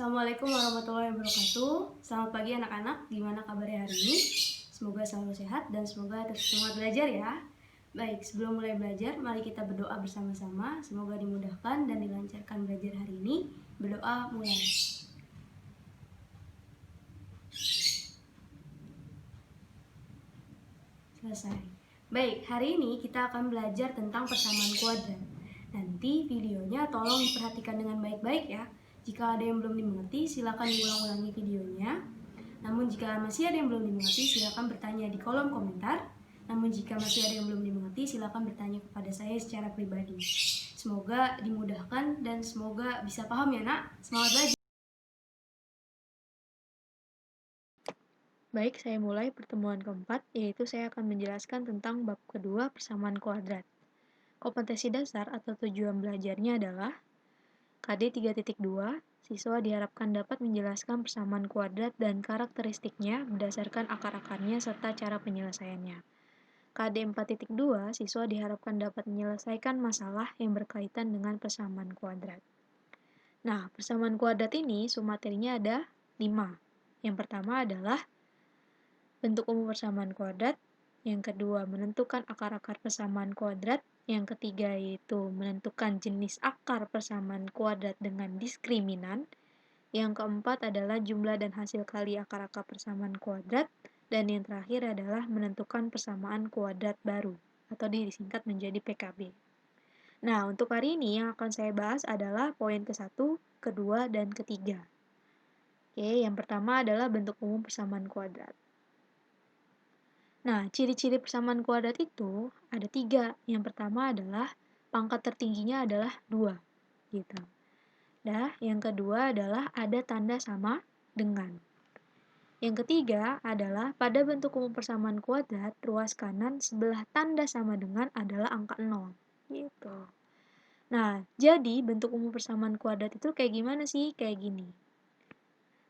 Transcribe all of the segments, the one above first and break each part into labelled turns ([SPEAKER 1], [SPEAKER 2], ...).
[SPEAKER 1] Assalamualaikum warahmatullahi wabarakatuh. Selamat pagi anak-anak, gimana kabarnya hari ini? Semoga selalu sehat dan semoga tetap semangat belajar ya. Baik, sebelum mulai belajar, mari kita berdoa bersama-sama. Semoga dimudahkan dan dilancarkan belajar hari ini. Berdoa mulai. Selesai. Baik, hari ini kita akan belajar tentang persamaan kuadrat. Nanti videonya tolong diperhatikan dengan baik-baik ya. Jika ada yang belum dimengerti, silakan diulang-ulangi videonya. Namun jika masih ada yang belum dimengerti, silakan bertanya di kolom komentar. Namun jika masih ada yang belum dimengerti, silakan bertanya kepada saya secara pribadi. Semoga dimudahkan dan semoga bisa paham ya nak. Semangat belajar. Baik, saya mulai pertemuan keempat, yaitu saya akan menjelaskan tentang bab kedua persamaan kuadrat. Kompetensi dasar atau tujuan belajarnya adalah KD 3.2, siswa diharapkan dapat menjelaskan persamaan kuadrat dan karakteristiknya berdasarkan akar-akarnya serta cara penyelesaiannya. KD 4.2, siswa diharapkan dapat menyelesaikan masalah yang berkaitan dengan persamaan kuadrat. Nah, persamaan kuadrat ini summaterinya ada 5. Yang pertama adalah bentuk umum persamaan kuadrat, yang kedua menentukan akar-akar persamaan kuadrat, yang ketiga yaitu menentukan jenis akar persamaan kuadrat dengan diskriminan, yang keempat adalah jumlah dan hasil kali akar-akar persamaan kuadrat, dan yang terakhir adalah menentukan persamaan kuadrat baru, atau disingkat menjadi PKB. Nah, untuk hari ini yang akan saya bahas adalah poin ke-1, kedua, dan ketiga. Oke, yang pertama adalah bentuk umum persamaan kuadrat. Nah, ciri-ciri persamaan kuadrat itu ada 3. Yang pertama adalah pangkat tertingginya adalah 2. Gitu. Nah, yang kedua adalah ada tanda sama dengan. Yang ketiga adalah pada bentuk umum persamaan kuadrat, ruas kanan sebelah tanda sama dengan adalah angka 0. Gitu. Nah, jadi bentuk umum persamaan kuadrat itu kayak gimana sih? Kayak gini.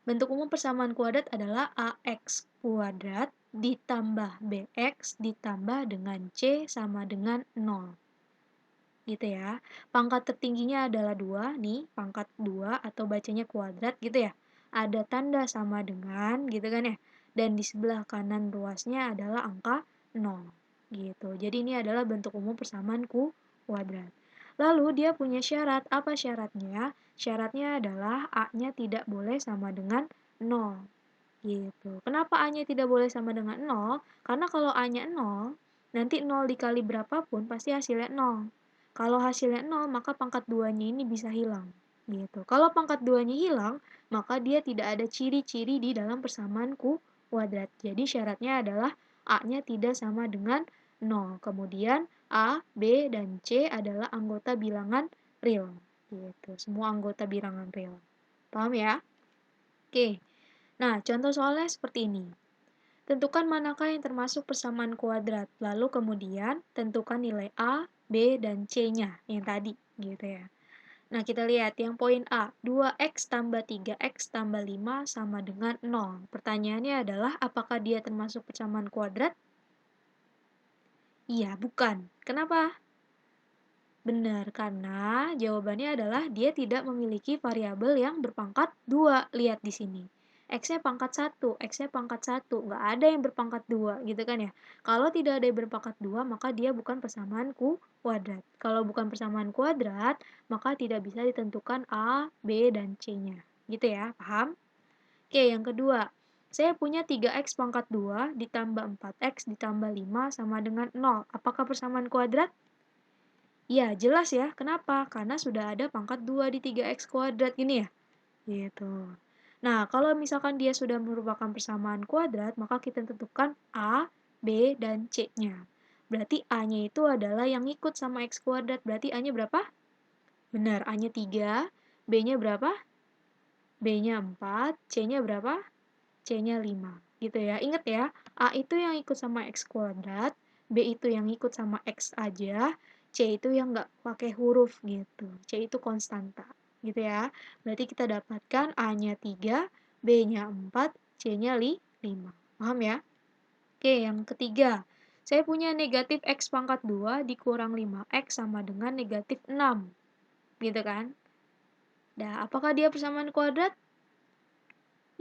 [SPEAKER 1] Bentuk umum persamaan kuadrat adalah AX kuadrat ditambah BX ditambah dengan C sama dengan 0. Gitu ya. Pangkat tertingginya adalah 2, nih, pangkat 2 atau bacanya kuadrat gitu ya. Ada tanda sama dengan gitu kan ya. Dan di sebelah kanan ruasnya adalah angka 0. Gitu. Jadi ini adalah bentuk umum persamaan kuadrat. Lalu dia punya syarat. Apa syaratnya? Syaratnya adalah A-nya tidak boleh sama dengan 0. Gitu. Kenapa A-nya tidak boleh sama dengan 0? Karena kalau A-nya 0, nanti 0 dikali berapapun pasti hasilnya 0. Kalau hasilnya 0, maka pangkat 2-nya ini bisa hilang. Gitu. Kalau pangkat 2-nya hilang, maka dia tidak ada ciri-ciri di dalam persamaan kuadrat. Jadi syaratnya adalah A-nya tidak sama dengan 0. Kemudian A, B, dan C adalah anggota bilangan real. Gitu. Semua anggota bilangan real. Paham ya? Oke. Nah, contoh soalnya seperti ini. Tentukan manakah yang termasuk persamaan kuadrat. Lalu kemudian tentukan nilai A, B, dan C-nya yang tadi. Gitu ya. Nah, kita lihat yang poin A. 2x tambah 3x tambah 5 sama dengan 0. Pertanyaannya adalah apakah dia termasuk persamaan kuadrat? Iya, bukan. Kenapa? Benar, karena jawabannya adalah dia tidak memiliki variabel yang berpangkat 2. Lihat di sini. X-nya pangkat 1, X-nya pangkat 1. Nggak ada yang berpangkat 2, gitu kan ya. Kalau tidak ada yang berpangkat 2, maka dia bukan persamaan kuadrat. Kalau bukan persamaan kuadrat, maka tidak bisa ditentukan A, B, dan C-nya. Gitu ya, paham? Oke, yang kedua. Saya punya 3X pangkat 2 ditambah 4X ditambah 5 sama dengan 0. Apakah persamaan kuadrat? Ya, jelas ya. Kenapa? Karena sudah ada pangkat 2 di 3x kuadrat gini ya. Gitu. Nah, kalau misalkan dia sudah merupakan persamaan kuadrat, maka kita tentukan A, B, dan C-nya. Berarti A-nya itu adalah yang ikut sama x kuadrat. Berarti A-nya berapa? Benar, A-nya 3. B-nya berapa? B-nya 4. C-nya berapa? C-nya 5. Gitu ya. Ingat ya, A itu yang ikut sama x kuadrat, B itu yang ikut sama x aja, C itu yang nggak pakai huruf gitu. C itu konstanta. Gitu ya. Berarti kita dapatkan A-nya 3, B-nya 4, C-nya 5. Paham ya? Oke, yang ketiga. Saya punya negatif X pangkat 2 dikurang 5X sama dengan negatif 6. Gitu kan? Nah, apakah dia persamaan kuadrat?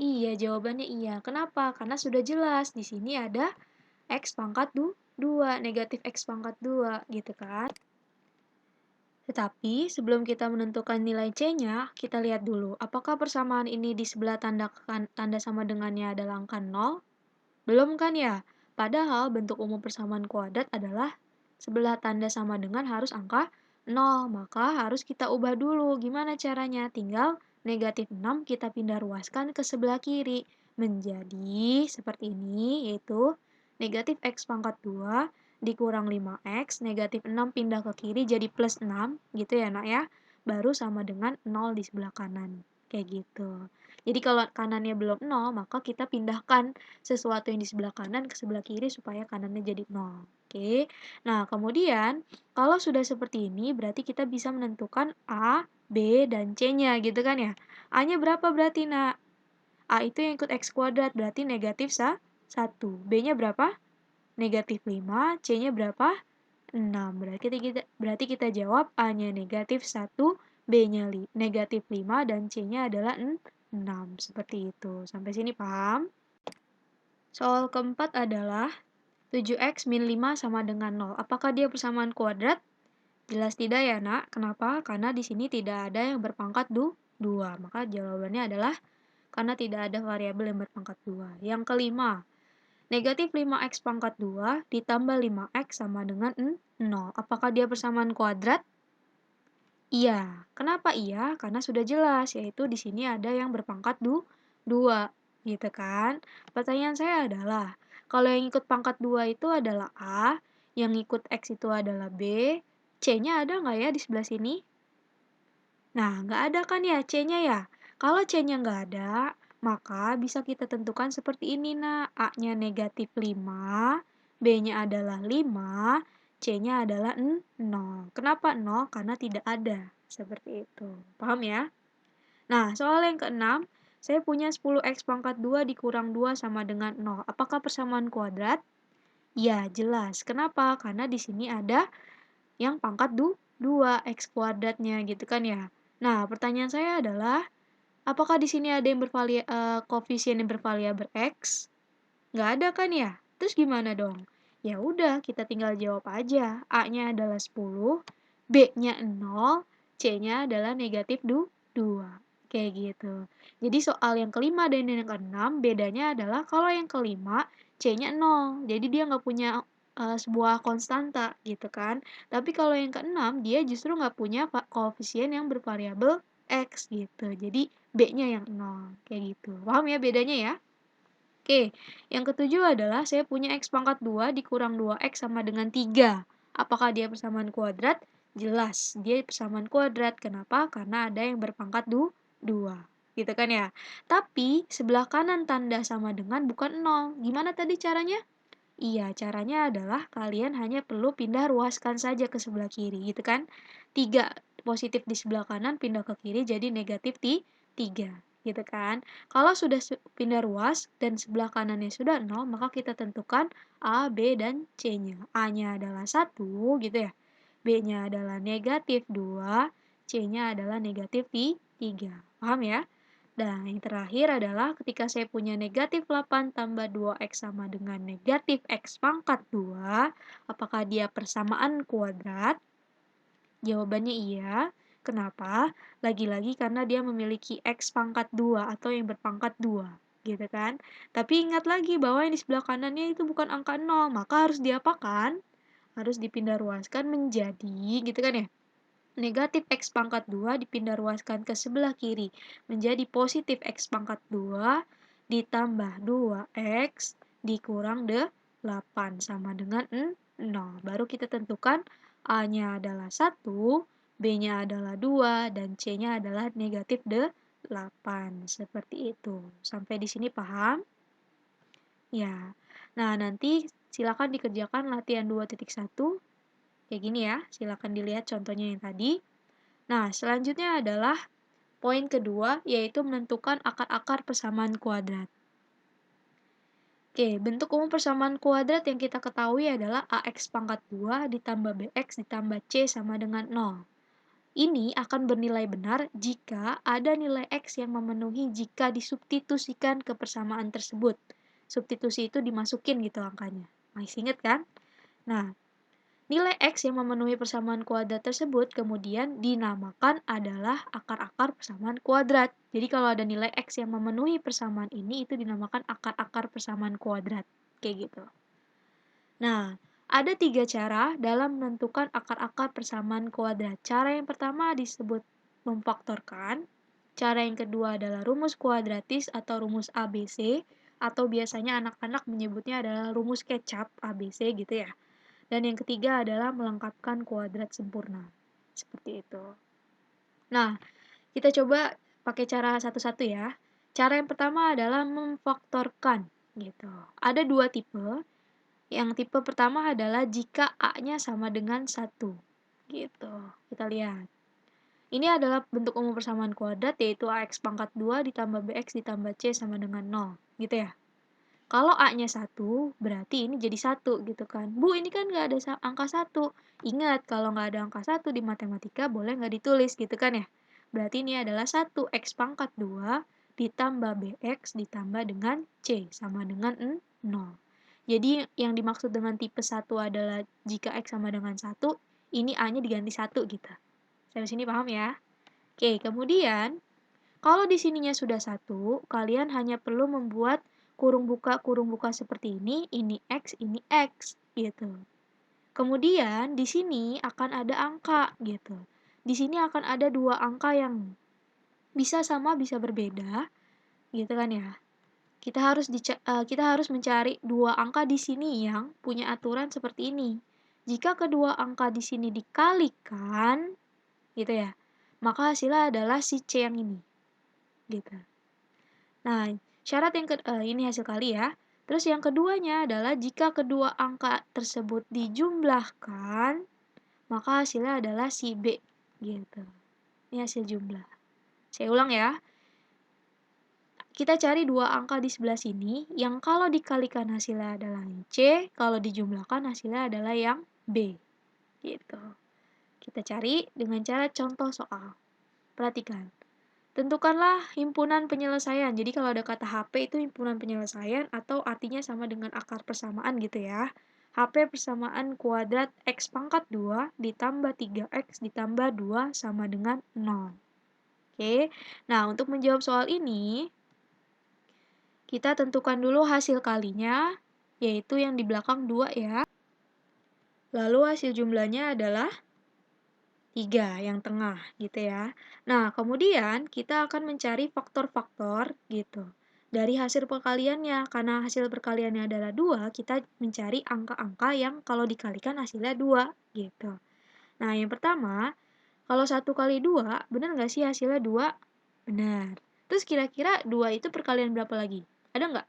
[SPEAKER 1] Iya, jawabannya iya. Kenapa? Karena sudah jelas di sini ada X pangkat 2, negatif X pangkat 2, gitu kan. Tetapi sebelum kita menentukan nilai C-nya, kita lihat dulu apakah persamaan ini di sebelah tanda sama dengannya adalah angka 0? Belum kan ya? Padahal bentuk umum persamaan kuadrat adalah sebelah tanda sama dengan harus angka 0, maka harus kita ubah dulu. Gimana caranya? Tinggal negatif 6 kita pindah ruaskan ke sebelah kiri. Menjadi seperti ini, yaitu negatif X pangkat 2 dikurang 5X, negatif 6 pindah ke kiri jadi plus 6, gitu ya nak ya. Baru sama dengan 0 di sebelah kanan. Kayak gitu. Jadi kalau kanannya belum 0, maka kita pindahkan sesuatu yang di sebelah kanan ke sebelah kiri supaya kanannya jadi 0. Oke. Nah, kemudian kalau sudah seperti ini berarti kita bisa menentukan A, B, dan C-nya gitu kan ya. A-nya berapa berarti, Nak? A itu yang ikut X kuadrat berarti negatif 1. B-nya berapa? Negatif 5. C-nya berapa? 6. Berarti kita jawab A-nya negatif 1, B-nya negatif 5, dan C-nya adalah 6. Seperti itu. Sampai sini paham? Soal keempat adalah 7X min 5 sama dengan 0. Apakah dia persamaan kuadrat? Jelas tidak ya, Nak. Kenapa? Karena di sini tidak ada yang berpangkat 2. Maka jawabannya adalah karena tidak ada variabel yang berpangkat 2. Yang kelima, negatif 5X pangkat 2 ditambah 5X sama dengan 0. Apakah dia persamaan kuadrat? Iya. Kenapa iya? Karena sudah jelas, yaitu di sini ada yang berpangkat 2, gitu kan? Pertanyaan saya adalah, kalau yang ikut pangkat 2 itu adalah A, yang ikut X itu adalah B, C-nya ada nggak ya di sebelah sini? Nah, nggak ada kan ya C-nya ya? Kalau C-nya nggak ada, maka bisa kita tentukan seperti ini, nah. A-nya negatif 5, B-nya adalah 5, C-nya adalah 0. Kenapa 0? Karena tidak ada. Seperti itu. Paham ya? Nah, soal yang keenam, saya punya 10X pangkat 2 dikurang 2 sama dengan 0. Apakah persamaan kuadrat? Ya, jelas. Kenapa? Karena di sini ada yang pangkat 2 X kuadratnya gitu kan ya. Nah, pertanyaan saya adalah, apakah di sini ada yang koefisien yang bervariabel X? Nggak ada kan ya? Terus gimana dong? Ya udah, kita tinggal jawab aja. A-nya adalah 10, B-nya 0, C-nya adalah negatif 2. Kayak gitu. Jadi soal yang kelima dan yang keenam, bedanya adalah kalau yang kelima, C-nya 0. Jadi dia nggak punya sebuah konstanta gitu kan. Tapi kalau yang keenam, dia justru nggak punya koefisien yang bervariabel X gitu. Jadi B-nya yang 0. Kayak gitu. Paham ya bedanya ya? Oke, yang ketujuh adalah saya punya X pangkat 2 dikurang 2X sama dengan 3. Apakah dia persamaan kuadrat? Jelas, dia persamaan kuadrat. Kenapa? Karena ada yang berpangkat 2. Gitu kan ya. Tapi, sebelah kanan tanda sama dengan bukan 0. Gimana tadi caranya? Iya, caranya adalah kalian hanya perlu pindah ruaskan saja ke sebelah kiri, gitu kan. 3 positif di sebelah kanan pindah ke kiri jadi negatif 3, gitu kan. Kalau sudah pindah ruas dan sebelah kanannya sudah 0, maka kita tentukan A, B, dan C-nya. A-nya adalah 1, gitu ya. B-nya adalah negatif 2, C-nya adalah negatif 3. Paham ya? Dan yang terakhir adalah ketika saya punya negatif 8 tambah 2X sama dengan negatif X pangkat 2, apakah dia persamaan kuadrat? Jawabannya iya. Kenapa? Lagi-lagi karena dia memiliki X pangkat 2 atau yang berpangkat 2. Gitu kan? Tapi ingat lagi bahwa yang di sebelah kanannya itu bukan angka 0, maka harus diapakan? Harus dipindah ruaskan menjadi, gitu kan ya? Negatif X pangkat 2 dipindah ruaskan ke sebelah kiri menjadi positif X pangkat 2 ditambah 2X dikurang 8 sama dengan 0. Baru kita tentukan A-nya adalah 1, B-nya adalah 2, dan C-nya adalah negatif 8. Seperti itu. Sampai di sini paham? Ya. Nah, nanti silakan dikerjakan latihan 2.1. Kayak gini ya, silakan dilihat contohnya yang tadi. Nah, selanjutnya adalah poin kedua, yaitu menentukan akar-akar persamaan kuadrat. Oke, bentuk umum persamaan kuadrat yang kita ketahui adalah AX pangkat 2 ditambah BX ditambah C sama dengan 0. Ini akan bernilai benar jika ada nilai X yang memenuhi jika disubstitusikan ke persamaan tersebut. Substitusi itu dimasukin gitu angkanya. Masih ingat kan? Nah, nilai X yang memenuhi persamaan kuadrat tersebut kemudian dinamakan adalah akar-akar persamaan kuadrat. Jadi kalau ada nilai X yang memenuhi persamaan ini itu dinamakan akar-akar persamaan kuadrat. Kayak gitu. Nah, ada 3 cara dalam menentukan akar-akar persamaan kuadrat. Cara yang pertama disebut memfaktorkan. Cara yang kedua adalah rumus kuadratis atau rumus ABC, atau biasanya anak-anak menyebutnya adalah rumus kecap ABC gitu ya. Dan yang ketiga adalah melengkapkan kuadrat sempurna. Seperti itu. Nah, kita coba pakai cara satu-satu ya. Cara yang pertama adalah memfaktorkan gitu. Ada dua tipe. Yang tipe pertama adalah jika A-nya sama dengan 1. Gitu. Kita lihat. Ini adalah bentuk umum persamaan kuadrat yaitu AX pangkat 2 ditambah BX ditambah C sama dengan 0. Gitu ya. Kalau A-nya 1, berarti ini jadi 1 gitu kan. Bu, ini kan nggak ada angka 1. Ingat, kalau nggak ada angka 1 di matematika boleh nggak ditulis gitu kan ya. Berarti ini adalah 1 X pangkat 2 ditambah BX ditambah dengan C sama dengan 0. Jadi yang dimaksud dengan tipe 1 adalah jika X sama dengan 1, ini A-nya diganti 1 gitu. Sampai sini paham ya? Oke, kemudian kalau di sininya sudah 1, kalian hanya perlu membuat kurung buka seperti ini X, ini X, gitu. Kemudian di sini akan ada angka, gitu. Di sini akan ada dua angka yang bisa sama, bisa berbeda, gitu kan ya. Kita harus mencari dua angka di sini yang punya aturan seperti ini. Jika kedua angka di sini dikalikan, gitu ya, maka hasilnya adalah si C yang ini, gitu. Nah, syarat yang ini hasil kali ya. Terus yang keduanya adalah jika kedua angka tersebut dijumlahkan, maka hasilnya adalah si B, gitu. Ini hasil jumlah. Saya ulang ya. Kita cari dua angka di sebelah sini, yang kalau dikalikan hasilnya adalah yang C, kalau dijumlahkan hasilnya adalah yang B, gitu. Kita cari dengan cara contoh soal. Perhatikan. Tentukanlah himpunan penyelesaian. Jadi kalau ada kata HP itu himpunan penyelesaian atau artinya sama dengan akar persamaan gitu ya. HP persamaan kuadrat X pangkat 2 ditambah 3X ditambah 2 sama dengan 0. Oke, nah untuk menjawab soal ini, kita tentukan dulu hasil kalinya, yaitu yang di belakang 2 ya. Lalu hasil jumlahnya adalah 3 yang tengah gitu ya. Nah, kemudian kita akan mencari faktor-faktor gitu. Dari hasil perkaliannya, karena hasil perkaliannya adalah 2, kita mencari angka-angka yang kalau dikalikan hasilnya 2 gitu. Nah, yang pertama, kalau 1 kali 2, benar nggak sih hasilnya 2? Benar. Terus kira-kira 2 itu perkalian berapa lagi? Ada nggak?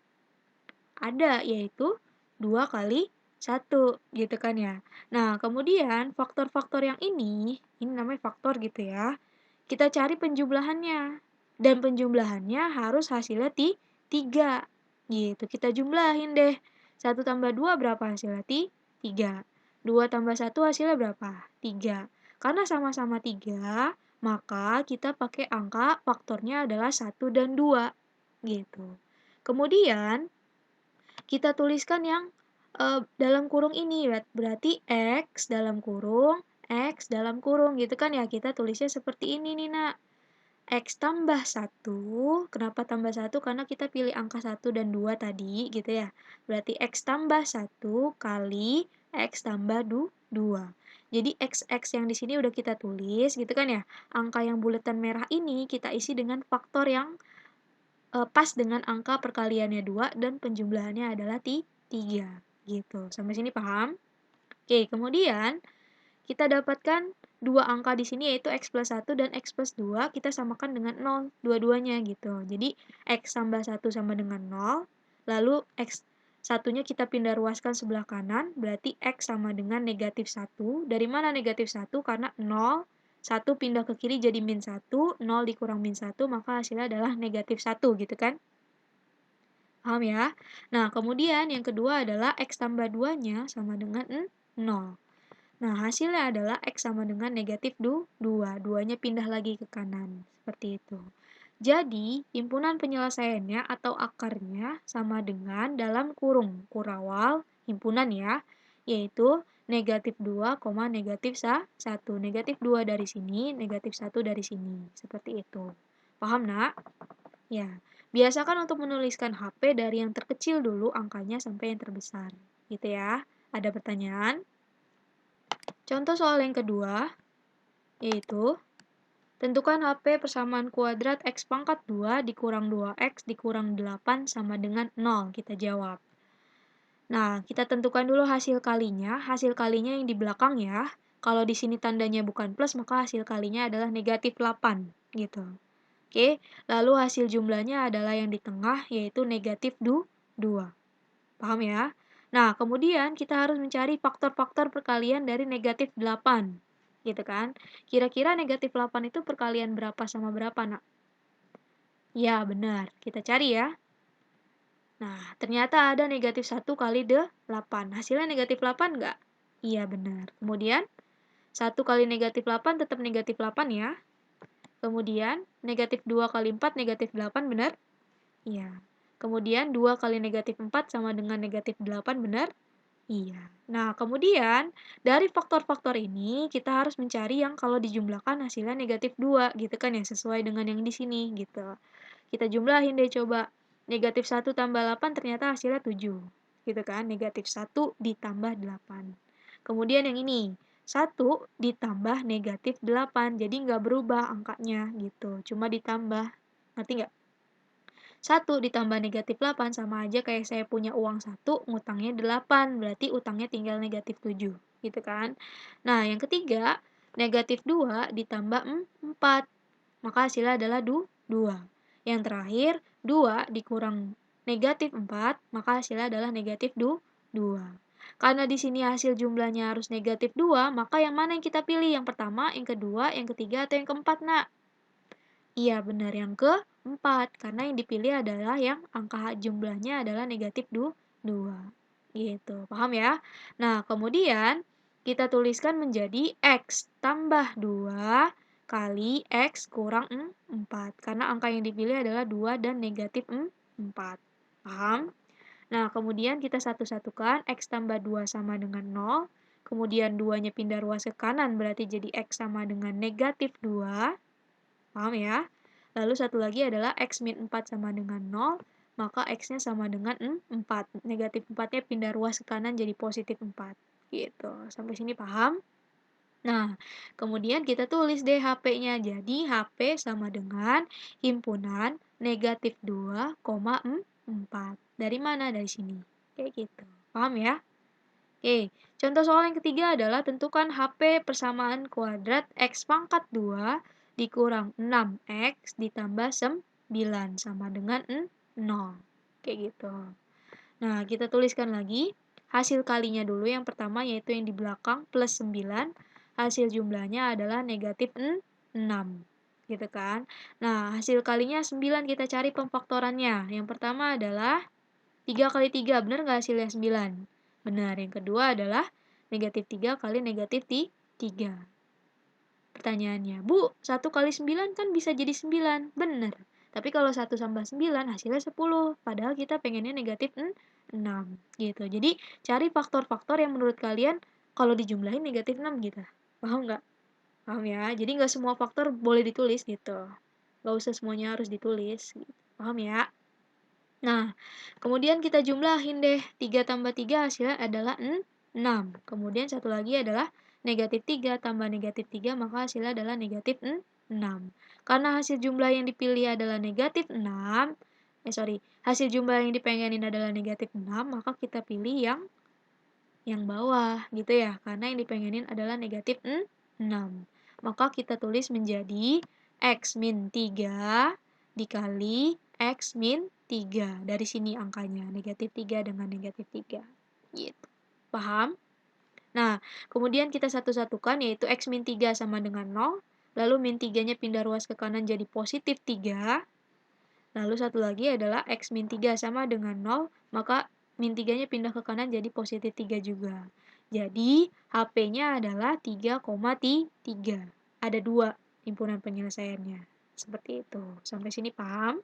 [SPEAKER 1] Ada, yaitu 2 kali 1, gitu kan ya. Nah, kemudian faktor-faktor yang ini namanya faktor gitu ya. Kita cari penjumlahannya. Dan penjumlahannya harus hasilnya 3. Gitu, kita jumlahin deh. 1 tambah 2 berapa hasilnya? 3. 2 tambah 1 hasilnya berapa? 3. Karena sama-sama 3, maka kita pakai angka faktornya adalah 1 dan 2. Gitu. Kemudian, kita tuliskan yang dalam kurung ini, berarti X dalam kurung, X dalam kurung, gitu kan ya, kita tulisnya seperti ini nih nak. X tambah 1, kenapa tambah 1? Karena kita pilih angka 1 dan 2 tadi, gitu ya. Berarti X tambah 1 kali X tambah 2. Jadi X yang di sini udah kita tulis, gitu kan ya. Angka yang buletan merah ini kita isi dengan faktor yang pas dengan angka perkaliannya 2 dan penjumlahannya adalah 3 gitu. Sampai sini paham? Oke, kemudian kita dapatkan dua angka di sini yaitu X plus 1 dan X plus 2 kita samakan dengan 0 dua-duanya gitu. Jadi X tambah 1 sama dengan 0, lalu X satunya kita pindah ruaskan sebelah kanan, berarti X sama dengan negatif 1. Dari mana negatif 1? Karena 0, 1 pindah ke kiri jadi min 1, 0 dikurang min 1, maka hasilnya adalah negatif 1 gitu kan. Paham ya? Nah, kemudian yang kedua adalah X tambah 2-nya sama dengan 0. Nah, hasilnya adalah X sama dengan negatif 2. Duanya pindah lagi ke kanan. Seperti itu. Jadi, himpunan penyelesaiannya atau akarnya sama dengan dalam kurung kurawal himpunan ya, yaitu negatif 2, negatif 1. Negatif 2 dari sini, negatif 1 dari sini. Seperti itu. Paham, nak? Ya. Biasakan untuk menuliskan HP dari yang terkecil dulu angkanya sampai yang terbesar. Gitu ya. Ada pertanyaan? Contoh soal yang kedua, yaitu tentukan HP persamaan kuadrat X pangkat 2 dikurang 2X dikurang 8 sama dengan 0. Kita jawab. Nah, kita tentukan dulu hasil kalinya. Hasil kalinya yang di belakang ya. Kalau di sini tandanya bukan plus, maka hasil kalinya adalah negatif 8. Gitu. Oke, lalu hasil jumlahnya adalah yang di tengah, yaitu negatif 2. Paham ya? Nah, kemudian kita harus mencari faktor-faktor perkalian dari negatif 8. Gitu kan? Kira-kira negatif 8 itu perkalian berapa sama berapa, nak? Ya, benar. Kita cari ya. Nah, ternyata ada negatif 1 kali 8. Hasilnya negatif 8 nggak? Iya, benar. Kemudian, 1 kali negatif 8 tetap negatif 8 ya. Kemudian, negatif 2 kali 4 negatif 8, benar? Iya. Kemudian, 2 kali negatif 4 sama dengan negatif 8, benar? Iya. Nah, kemudian dari faktor-faktor ini kita harus mencari yang kalau dijumlahkan hasilnya negatif 2 gitu kan ya, sesuai dengan yang di sini gitu. Kita jumlahin deh coba. Negatif 1 tambah 8 ternyata hasilnya 7. Gitu kan, negatif 1 ditambah 8. Kemudian yang ini, 1 ditambah negatif 8, jadi nggak berubah angkanya gitu, cuma ditambah. Ngerti nggak? 1 ditambah negatif 8 sama aja kayak saya punya uang 1, ngutangnya 8, berarti utangnya tinggal negatif 7, gitu kan. Nah, yang ketiga, negatif 2 ditambah 4, maka hasilnya adalah 2. Yang terakhir, 2 dikurang negatif 4, maka hasilnya adalah negatif 2. Karena di sini hasil jumlahnya harus negatif 2, maka yang mana yang kita pilih? Yang pertama, yang kedua, yang ketiga, atau yang keempat, nak? Iya, benar yang keempat, karena yang dipilih adalah yang angka jumlahnya adalah negatif 2. Gitu, paham ya? Nah, kemudian kita tuliskan menjadi X tambah 2 kali X kurang 4, karena angka yang dipilih adalah 2 dan negatif 4. Paham? Nah, kemudian kita satu-satukan, X tambah 2 sama dengan 0, kemudian 2-nya pindah ruas ke kanan, berarti jadi X sama dengan negatif 2. Paham ya? Lalu satu lagi adalah X min 4 sama dengan 0, maka X-nya sama dengan 4. Negatif 4-nya pindah ruas ke kanan jadi positif 4. Gitu. Sampai sini paham? Nah, kemudian kita tulis deh HP-nya. Jadi, HP sama dengan himpunan negatif 2, 4. Dari mana? Dari sini. Kayak gitu. Paham ya? Oke, contoh soal yang ketiga adalah tentukan HP persamaan kuadrat X pangkat 2 dikurang 6X ditambah 9 sama dengan 0. Kayak gitu. Nah, kita tuliskan lagi hasil kalinya dulu. Yang pertama yaitu yang di belakang plus 9. Hasil jumlahnya adalah negatif 6. Gitu kan. Nah, hasil kalinya 9 kita cari pemfaktorannya. Yang pertama adalah 3 kali 3, benar nggak hasilnya 9? Benar. Yang kedua adalah negatif 3 kali negatif 3. Pertanyaannya, Bu, 1 kali 9 kan bisa jadi 9. Benar. Tapi kalau 1 tambah 9 hasilnya 10. Padahal kita pengennya negatif 6. Gitu. Jadi, cari faktor-faktor yang menurut kalian kalau dijumlahin negatif 6 gitu. Paham nggak? Paham ya? Jadi nggak semua faktor boleh ditulis gitu. Nggak usah semuanya harus ditulis. Gitu. Paham ya? Nah, kemudian kita jumlahin deh. 3 tambah 3 hasilnya adalah 6. Kemudian satu lagi adalah negatif 3 tambah negatif 3, maka hasilnya adalah negatif 6. Karena hasil jumlah yang dipilih adalah negatif 6, hasil jumlah yang dipengenin adalah negatif 6, maka kita pilih yang bawah gitu ya. Karena yang dipengenin adalah negatif 6. Maka kita tulis menjadi X min 3 dikali X min 3. Dari sini angkanya, negatif 3 dengan negatif 3. Gitu. Paham? Nah, kemudian kita satu-satukan yaitu X min 3 sama dengan 0. Lalu min 3-nya pindah ruas ke kanan jadi positif 3. Lalu satu lagi adalah X min 3 sama dengan 0. Maka min 3-nya pindah ke kanan jadi positif 3 juga. Jadi, HP-nya adalah 3,3. Ada 2 himpunan penyelesaiannya. Seperti itu. Sampai sini paham?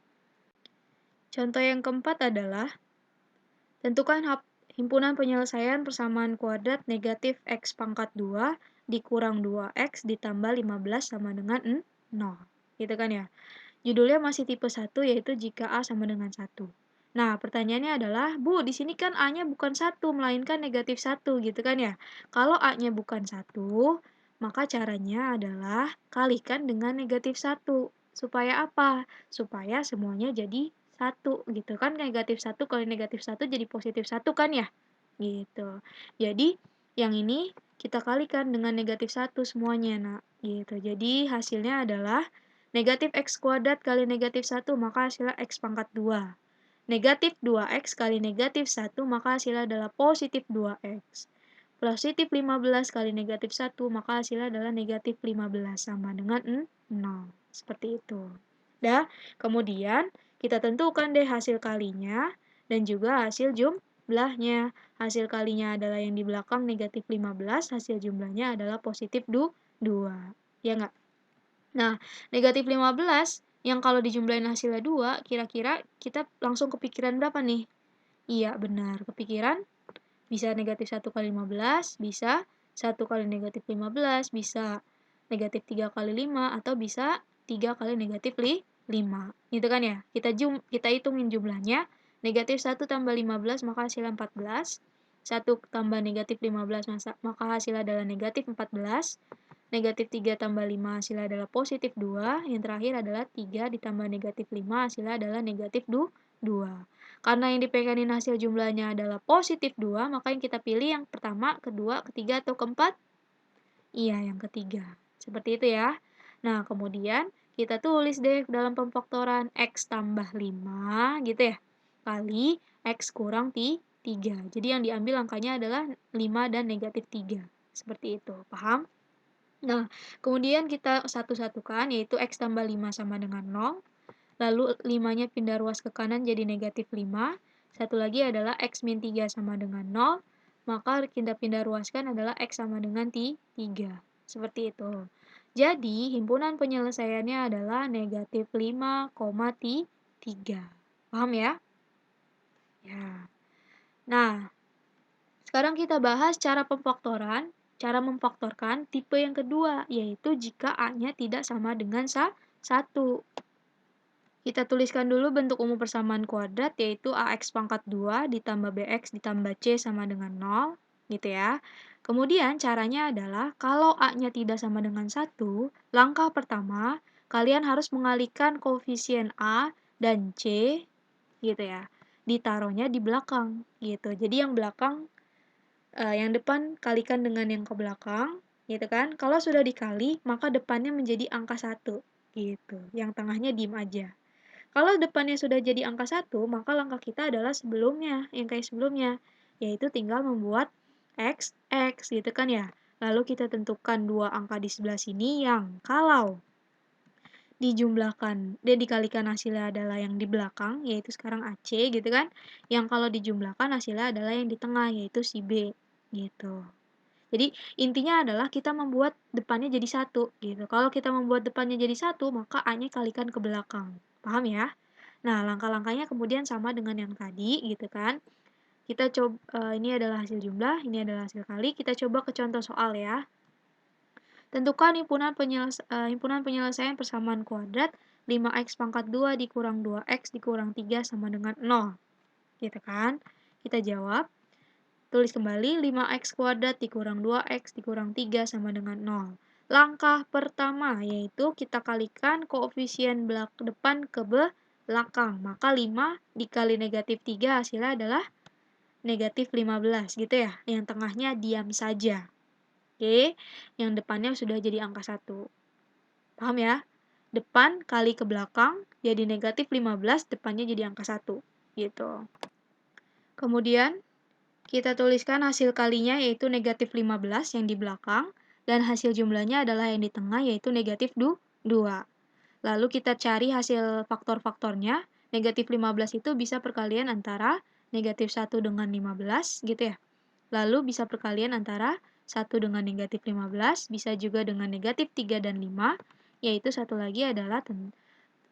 [SPEAKER 1] Contoh yang keempat adalah tentukan himpunan penyelesaian persamaan kuadrat negatif X pangkat 2 dikurang 2X ditambah 15 sama dengan 0. Gitu kan ya? Judulnya masih tipe 1 yaitu jika A sama dengan 1. Nah, pertanyaannya adalah, Bu, di sini kan A-nya bukan 1, melainkan negatif 1 gitu kan ya. Kalau A-nya bukan 1, maka caranya adalah kalikan dengan negatif 1. Supaya apa? Supaya semuanya jadi 1 gitu kan. Negatif 1 kali negatif 1 jadi positif 1 kan ya? Gitu. Jadi, yang ini kita kalikan dengan negatif 1 semuanya, nak. Gitu. Jadi, hasilnya adalah negatif X kuadrat kali negatif 1, maka hasilnya X pangkat 2. Negatif 2X kali negatif 1, maka hasilnya adalah positif 2X. Positif 15 kali negatif 1, maka hasilnya adalah negatif 15 sama dengan 0. Seperti itu. Dah, kemudian kita tentukan deh hasil kalinya dan juga hasil jumlahnya. Hasil kalinya adalah yang di belakang negatif 15, hasil jumlahnya adalah positif 2. Ya nggak? Nah, negatif 15 yang kalau dijumlahin hasilnya 2, kira-kira kita langsung kepikiran berapa nih? Iya, benar. Kepikiran bisa negatif 1 kali 15, bisa 1 kali negatif 15, bisa negatif 3 kali 5, atau bisa 3 kali negatif 5. Gitu kan ya? Kita hitungin jumlahnya. Negatif 1 tambah 15 maka hasilnya 14. 1 tambah negatif 15 maka hasilnya adalah negatif 14. Negatif 3 tambah 5 hasilnya adalah positif 2. Yang terakhir adalah 3 ditambah negatif 5 hasilnya adalah negatif 2. Karena yang dipegangin hasil jumlahnya adalah positif 2, maka yang kita pilih yang pertama, kedua, ketiga, atau keempat? Iya, yang ketiga. Seperti itu ya. Nah, kemudian kita tulis deh dalam pemfaktoran X tambah 5, gitu ya, kali X kurang 3. Jadi yang diambil angkanya adalah 5 dan negatif 3. Seperti itu. Paham? Nah, kemudian kita satu-satukan, yaitu X tambah 5 sama dengan 0. Lalu 5-nya pindah ruas ke kanan jadi negatif 5. Satu lagi adalah X min 3 sama dengan 0. Maka kita pindah ruaskan adalah X sama dengan 3. Seperti itu. Jadi, himpunan penyelesaiannya adalah negatif 5,3. Paham ya? Ya. Nah, sekarang kita bahas cara pemfaktoran. Cara memfaktorkan tipe yang kedua, yaitu jika A-nya tidak sama dengan 1. Kita tuliskan dulu bentuk umum persamaan kuadrat, yaitu AX pangkat 2 ditambah BX ditambah C sama dengan 0, gitu ya. Kemudian caranya adalah, kalau A-nya tidak sama dengan 1, langkah pertama, kalian harus mengalihkan koefisien A dan C, gitu ya. Ditaruhnya di belakang, gitu. Jadi yang belakang, yang depan kalikan dengan yang ke belakang, gitu kan. Kalau sudah dikali, maka depannya menjadi angka 1, gitu. Yang tengahnya diem aja. Kalau depannya sudah jadi angka 1, maka langkah kita adalah sebelumnya, yang kayak sebelumnya, yaitu tinggal membuat X, X, gitu kan ya. Lalu kita tentukan dua angka di sebelah sini yang kalau dijumlahkan, dia dikalikan hasilnya adalah yang di belakang, yaitu sekarang AC, gitu kan. Yang kalau dijumlahkan hasilnya adalah yang di tengah, yaitu si B, gitu. Jadi intinya adalah kita membuat depannya jadi 1, gitu. Kalau kita membuat depannya jadi 1, maka A-nya kalikan ke belakang. Paham ya? Nah, langkah-langkahnya kemudian sama dengan yang tadi, gitu kan. Kita coba, ini adalah hasil jumlah, ini adalah hasil kali. Kita coba ke contoh soal ya. Tentukan himpunan penyelesaian persamaan kuadrat 5x pangkat 2 dikurang 2x dikurang 3 sama dengan 0. Gitu kan. Kita jawab. Tulis kembali 5x kuadrat dikurang 2x dikurang 3 sama dengan 0. Langkah pertama yaitu kita kalikan koefisien depan ke belakang. Maka 5 dikali negatif 3 hasilnya adalah negatif 15 gitu ya. Yang tengahnya diam saja. Oke, yang depannya sudah jadi angka 1. Paham ya? Depan kali ke belakang jadi negatif 15, depannya jadi angka 1. Gitu. Kemudian kita tuliskan hasil kalinya yaitu negatif 15 yang di belakang, dan hasil jumlahnya adalah yang di tengah yaitu negatif 2. Lalu kita cari hasil faktor-faktornya. Negatif 15 itu bisa perkalian antara negatif 1 dengan 15 gitu ya. Lalu bisa perkalian antara 1 dengan negatif 15, bisa juga dengan negatif 3 dan 5, yaitu satu lagi adalah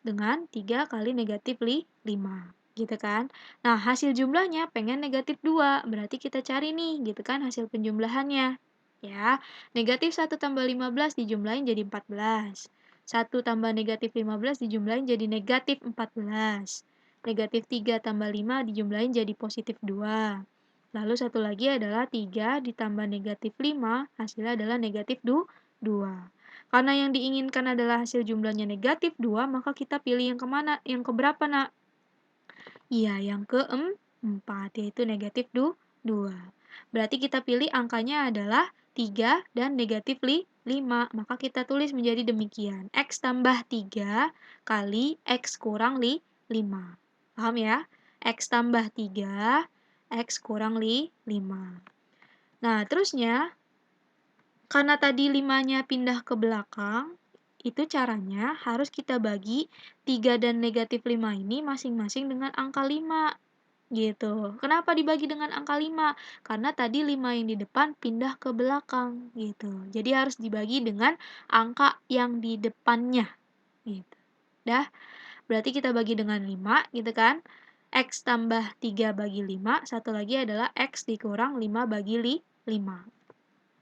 [SPEAKER 1] dengan 3 kali negatif 5, gitu kan. Nah, hasil jumlahnya pengen negatif 2, berarti kita cari nih, gitu kan, hasil penjumlahannya. Ya, negatif 1 tambah 15 dijumlahin jadi 14. 1 tambah negatif 15 dijumlahin jadi negatif 14. Negatif 3 tambah 5 dijumlahin jadi positif 2. Lalu satu lagi adalah 3 ditambah negatif 5, hasilnya adalah negatif 2. Karena yang diinginkan adalah hasil jumlahnya negatif 2, maka kita pilih yang kemana? Yang keberapa, nak? Iya, yang keempat, yaitu negatif 2. Berarti kita pilih angkanya adalah 3 dan negatif 5. Maka kita tulis menjadi demikian. X tambah 3 kali X kurang 5. Paham ya? X tambah 3, X kurang 5. Nah, terusnya, karena tadi 5-nya pindah ke belakang, itu caranya harus kita bagi 3 dan negatif 5 ini masing-masing dengan angka 5. Gitu. Kenapa dibagi dengan angka 5? Karena tadi 5 yang di depan pindah ke belakang. Gitu. Jadi harus dibagi dengan angka yang di depannya. Gitu. Dah, berarti kita bagi dengan 5, gitu kan. X tambah 3 bagi 5, satu lagi adalah X dikurang 5 bagi 5.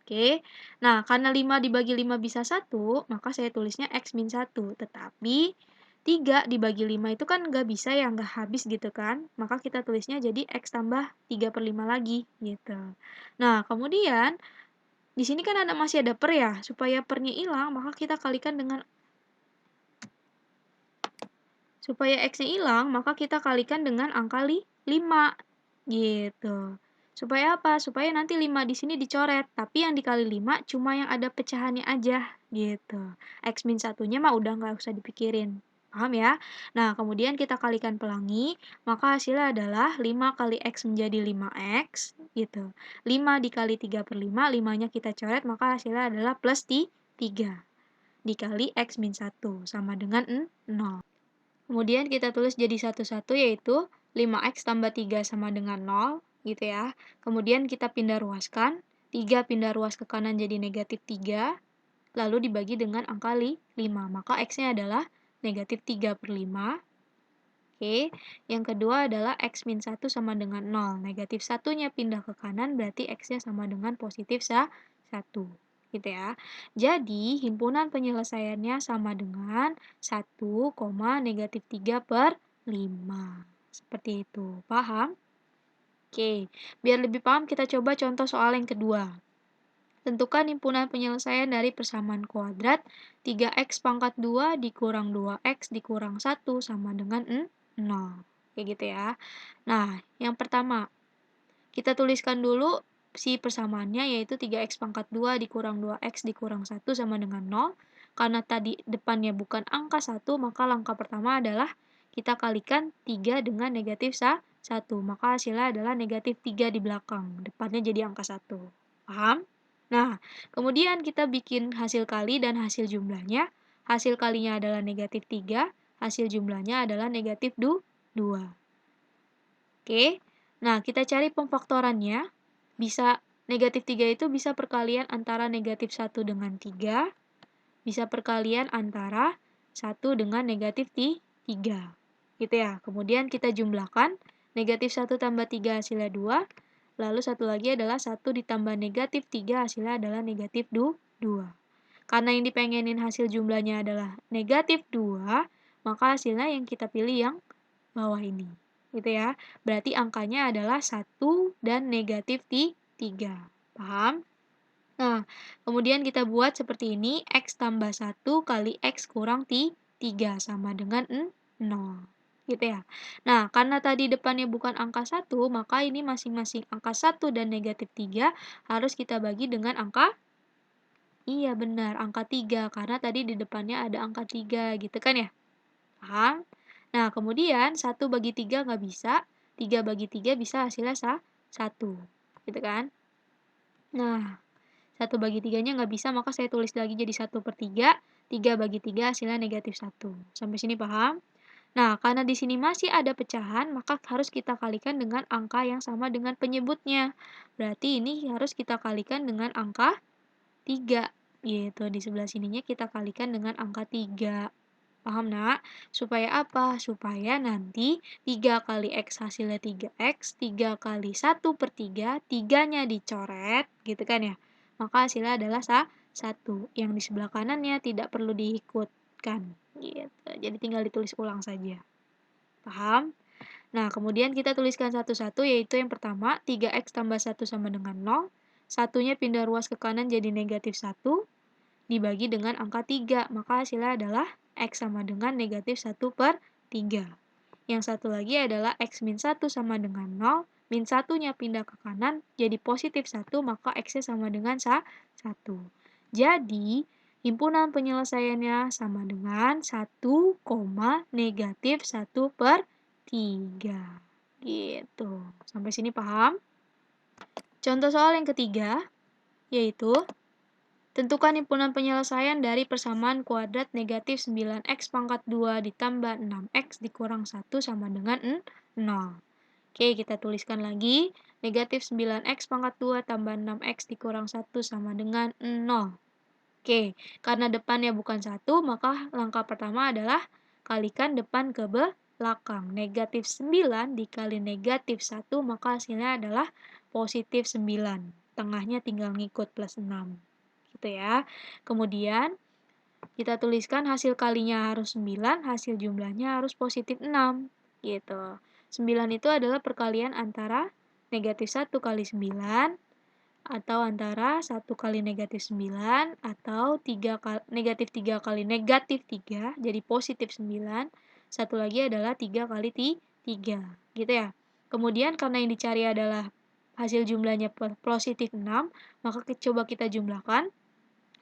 [SPEAKER 1] Oke, nah karena 5 dibagi 5 bisa 1, maka saya tulisnya X min 1. Tetapi 3 dibagi 5 itu kan nggak bisa ya, nggak habis gitu kan. Maka kita tulisnya jadi X tambah 3/5 lagi gitu. Nah, kemudian di sini kan masih ada per ya. Supaya pernya hilang, maka kita kalikan dengan angka 5 gitu. Supaya apa? Supaya nanti 5 di sini dicoret, tapi yang dikali 5 cuma yang ada pecahannya aja gitu. X min 1-nya mah udah nggak usah dipikirin. Paham ya? Nah, kemudian kita kalikan pelangi, maka hasilnya adalah 5 kali X menjadi 5X gitu. 5 dikali 3/5, 5-nya kita coret, maka hasilnya adalah plus 3 dikali X min 1 sama dengan 0. Kemudian kita tulis jadi satu-satu, yaitu 5x tambah 3 sama dengan 0, gitu ya. Kemudian kita pindah ruaskan, 3 pindah ruas ke kanan jadi negatif 3, lalu dibagi dengan angka 5. Maka x-nya adalah negatif 3/5. Oke, yang kedua adalah x min 1 sama dengan 0. Negatif 1-nya pindah ke kanan, berarti x-nya sama dengan positif 1. Gitu ya. Jadi, himpunan penyelesaiannya sama dengan 1, negatif 3/5. Seperti itu. Paham? Oke, biar lebih paham kita coba contoh soal yang kedua. Tentukan himpunan penyelesaian dari persamaan kuadrat 3x pangkat 2 dikurang 2x dikurang 1 sama dengan 0. Kayak gitu ya. Nah, yang pertama, kita tuliskan dulu si persamaannya, yaitu 3x pangkat 2 dikurang 2x dikurang 1 sama dengan 0. Karena tadi depannya bukan angka 1, maka langkah pertama adalah kita kalikan 3 dengan negatif 1. Maka hasilnya adalah negatif 3 di belakang. Depannya jadi angka 1. Paham? Nah, kemudian kita bikin hasil kali dan hasil jumlahnya. Hasil kalinya adalah negatif 3, hasil jumlahnya adalah negatif 2. Oke, nah kita cari pemfaktorannya. Bisa negatif 3 itu bisa perkalian antara negatif 1 dengan 3, bisa perkalian antara 1 dengan negatif 3. Gitu ya. Kemudian kita jumlahkan, negatif 1 tambah 3 hasilnya 2, lalu satu lagi adalah 1 ditambah negatif 3 hasilnya adalah negatif 2. Karena yang dipengenin hasil jumlahnya adalah negatif 2, maka hasilnya yang kita pilih yang bawah ini. Gitu ya. Berarti angkanya adalah 1 dan negatif 3. Paham? Nah, kemudian kita buat seperti ini, X tambah 1 kali X kurang 3 sama dengan 0. Gitu ya. Nah, karena tadi depannya bukan angka 1, maka ini masing-masing angka 1 dan negatif 3 harus kita bagi dengan angka, iya benar, angka 3. Karena tadi di depannya ada angka 3, gitu kan ya? Paham? Nah, kemudian 1 bagi 3 nggak bisa, 3 bagi 3 bisa hasilnya 1. Gitu kan? Nah, 1 bagi 3-nya nggak bisa, maka saya tulis lagi jadi 1/3. 3 bagi 3 hasilnya negatif 1. Sampai sini paham? Nah, karena di sini masih ada pecahan, maka harus kita kalikan dengan angka yang sama dengan penyebutnya. Berarti ini harus kita kalikan dengan angka 3. Gitu, di sebelah sininya kita kalikan dengan angka 3. Paham, Nak? Supaya apa? Supaya nanti 3 kali X hasilnya 3X, 3 kali 1/3, 3-nya dicoret, gitu kan ya. Maka hasilnya adalah 1. Yang di sebelah kanannya tidak perlu diikutkan. Gitu. Jadi tinggal ditulis ulang saja. Paham? Nah, kemudian kita tuliskan satu-satu, yaitu yang pertama, 3X tambah 1 sama dengan 0. Satunya pindah ruas ke kanan jadi negatif 1, dibagi dengan angka 3. Maka hasilnya adalah X sama dengan negatif 1/3. Yang satu lagi adalah X min 1 sama dengan 0. Min 1-nya pindah ke kanan jadi positif 1, maka X-nya sama dengan 1. Jadi, himpunan penyelesaiannya sama dengan 1, negatif 1/3. Gitu. Sampai sini paham? Contoh soal yang ketiga, yaitu tentukan himpunan penyelesaian dari persamaan kuadrat negatif 9x pangkat 2 ditambah 6x dikurang 1 sama dengan 0. Oke, kita tuliskan lagi. Negatif 9x pangkat 2 tambah 6x dikurang 1 sama dengan 0. Oke, karena depannya bukan 1, maka langkah pertama adalah kalikan depan ke belakang. Negatif 9 dikali negatif 1, maka hasilnya adalah positif 9. Tengahnya tinggal ngikut plus 6. Gitu ya. Kemudian, kita tuliskan hasil kalinya harus 9, hasil jumlahnya harus positif 6. Gitu. 9 itu adalah perkalian antara negatif 1 kali 9, atau antara 1 kali negatif 9, atau negatif 3 kali negatif 3, jadi positif 9. Satu lagi adalah 3 kali 3, gitu ya. Kemudian karena yang dicari adalah hasil jumlahnya positif 6, maka coba kita jumlahkan.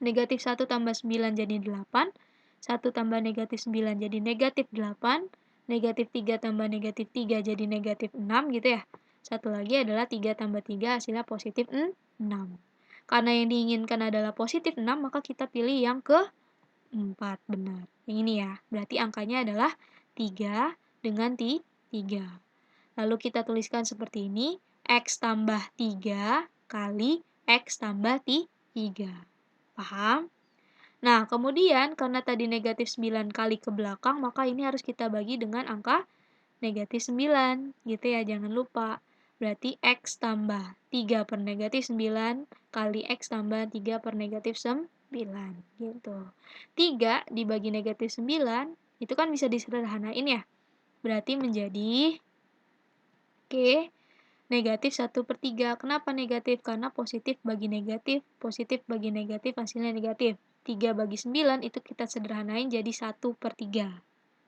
[SPEAKER 1] Negatif 1 tambah 9 jadi 8, 1 tambah negatif 9 jadi negatif 8, negatif 3 tambah negatif 3 jadi negatif 6, gitu ya. Satu lagi adalah 3 tambah 3 hasilnya positif 6. Karena yang diinginkan adalah positif 6, maka kita pilih yang keempat, benar. Yang ini ya, berarti angkanya adalah 3 dengan 3. Lalu kita tuliskan seperti ini, X tambah 3 kali X tambah 3. Paham? Nah, kemudian karena tadi negatif 9 kali ke belakang, maka ini harus kita bagi dengan angka negatif 9, gitu ya, jangan lupa. Berarti X tambah 3 per negatif 9 kali X tambah 3 per negatif 9, gitu. 3 dibagi negatif 9, itu kan bisa disederhanain ya. Berarti menjadi, oke, negatif 1/3. Kenapa negatif? Karena positif bagi negatif hasilnya negatif. 3 bagi 9 itu kita sederhanain jadi 1/3.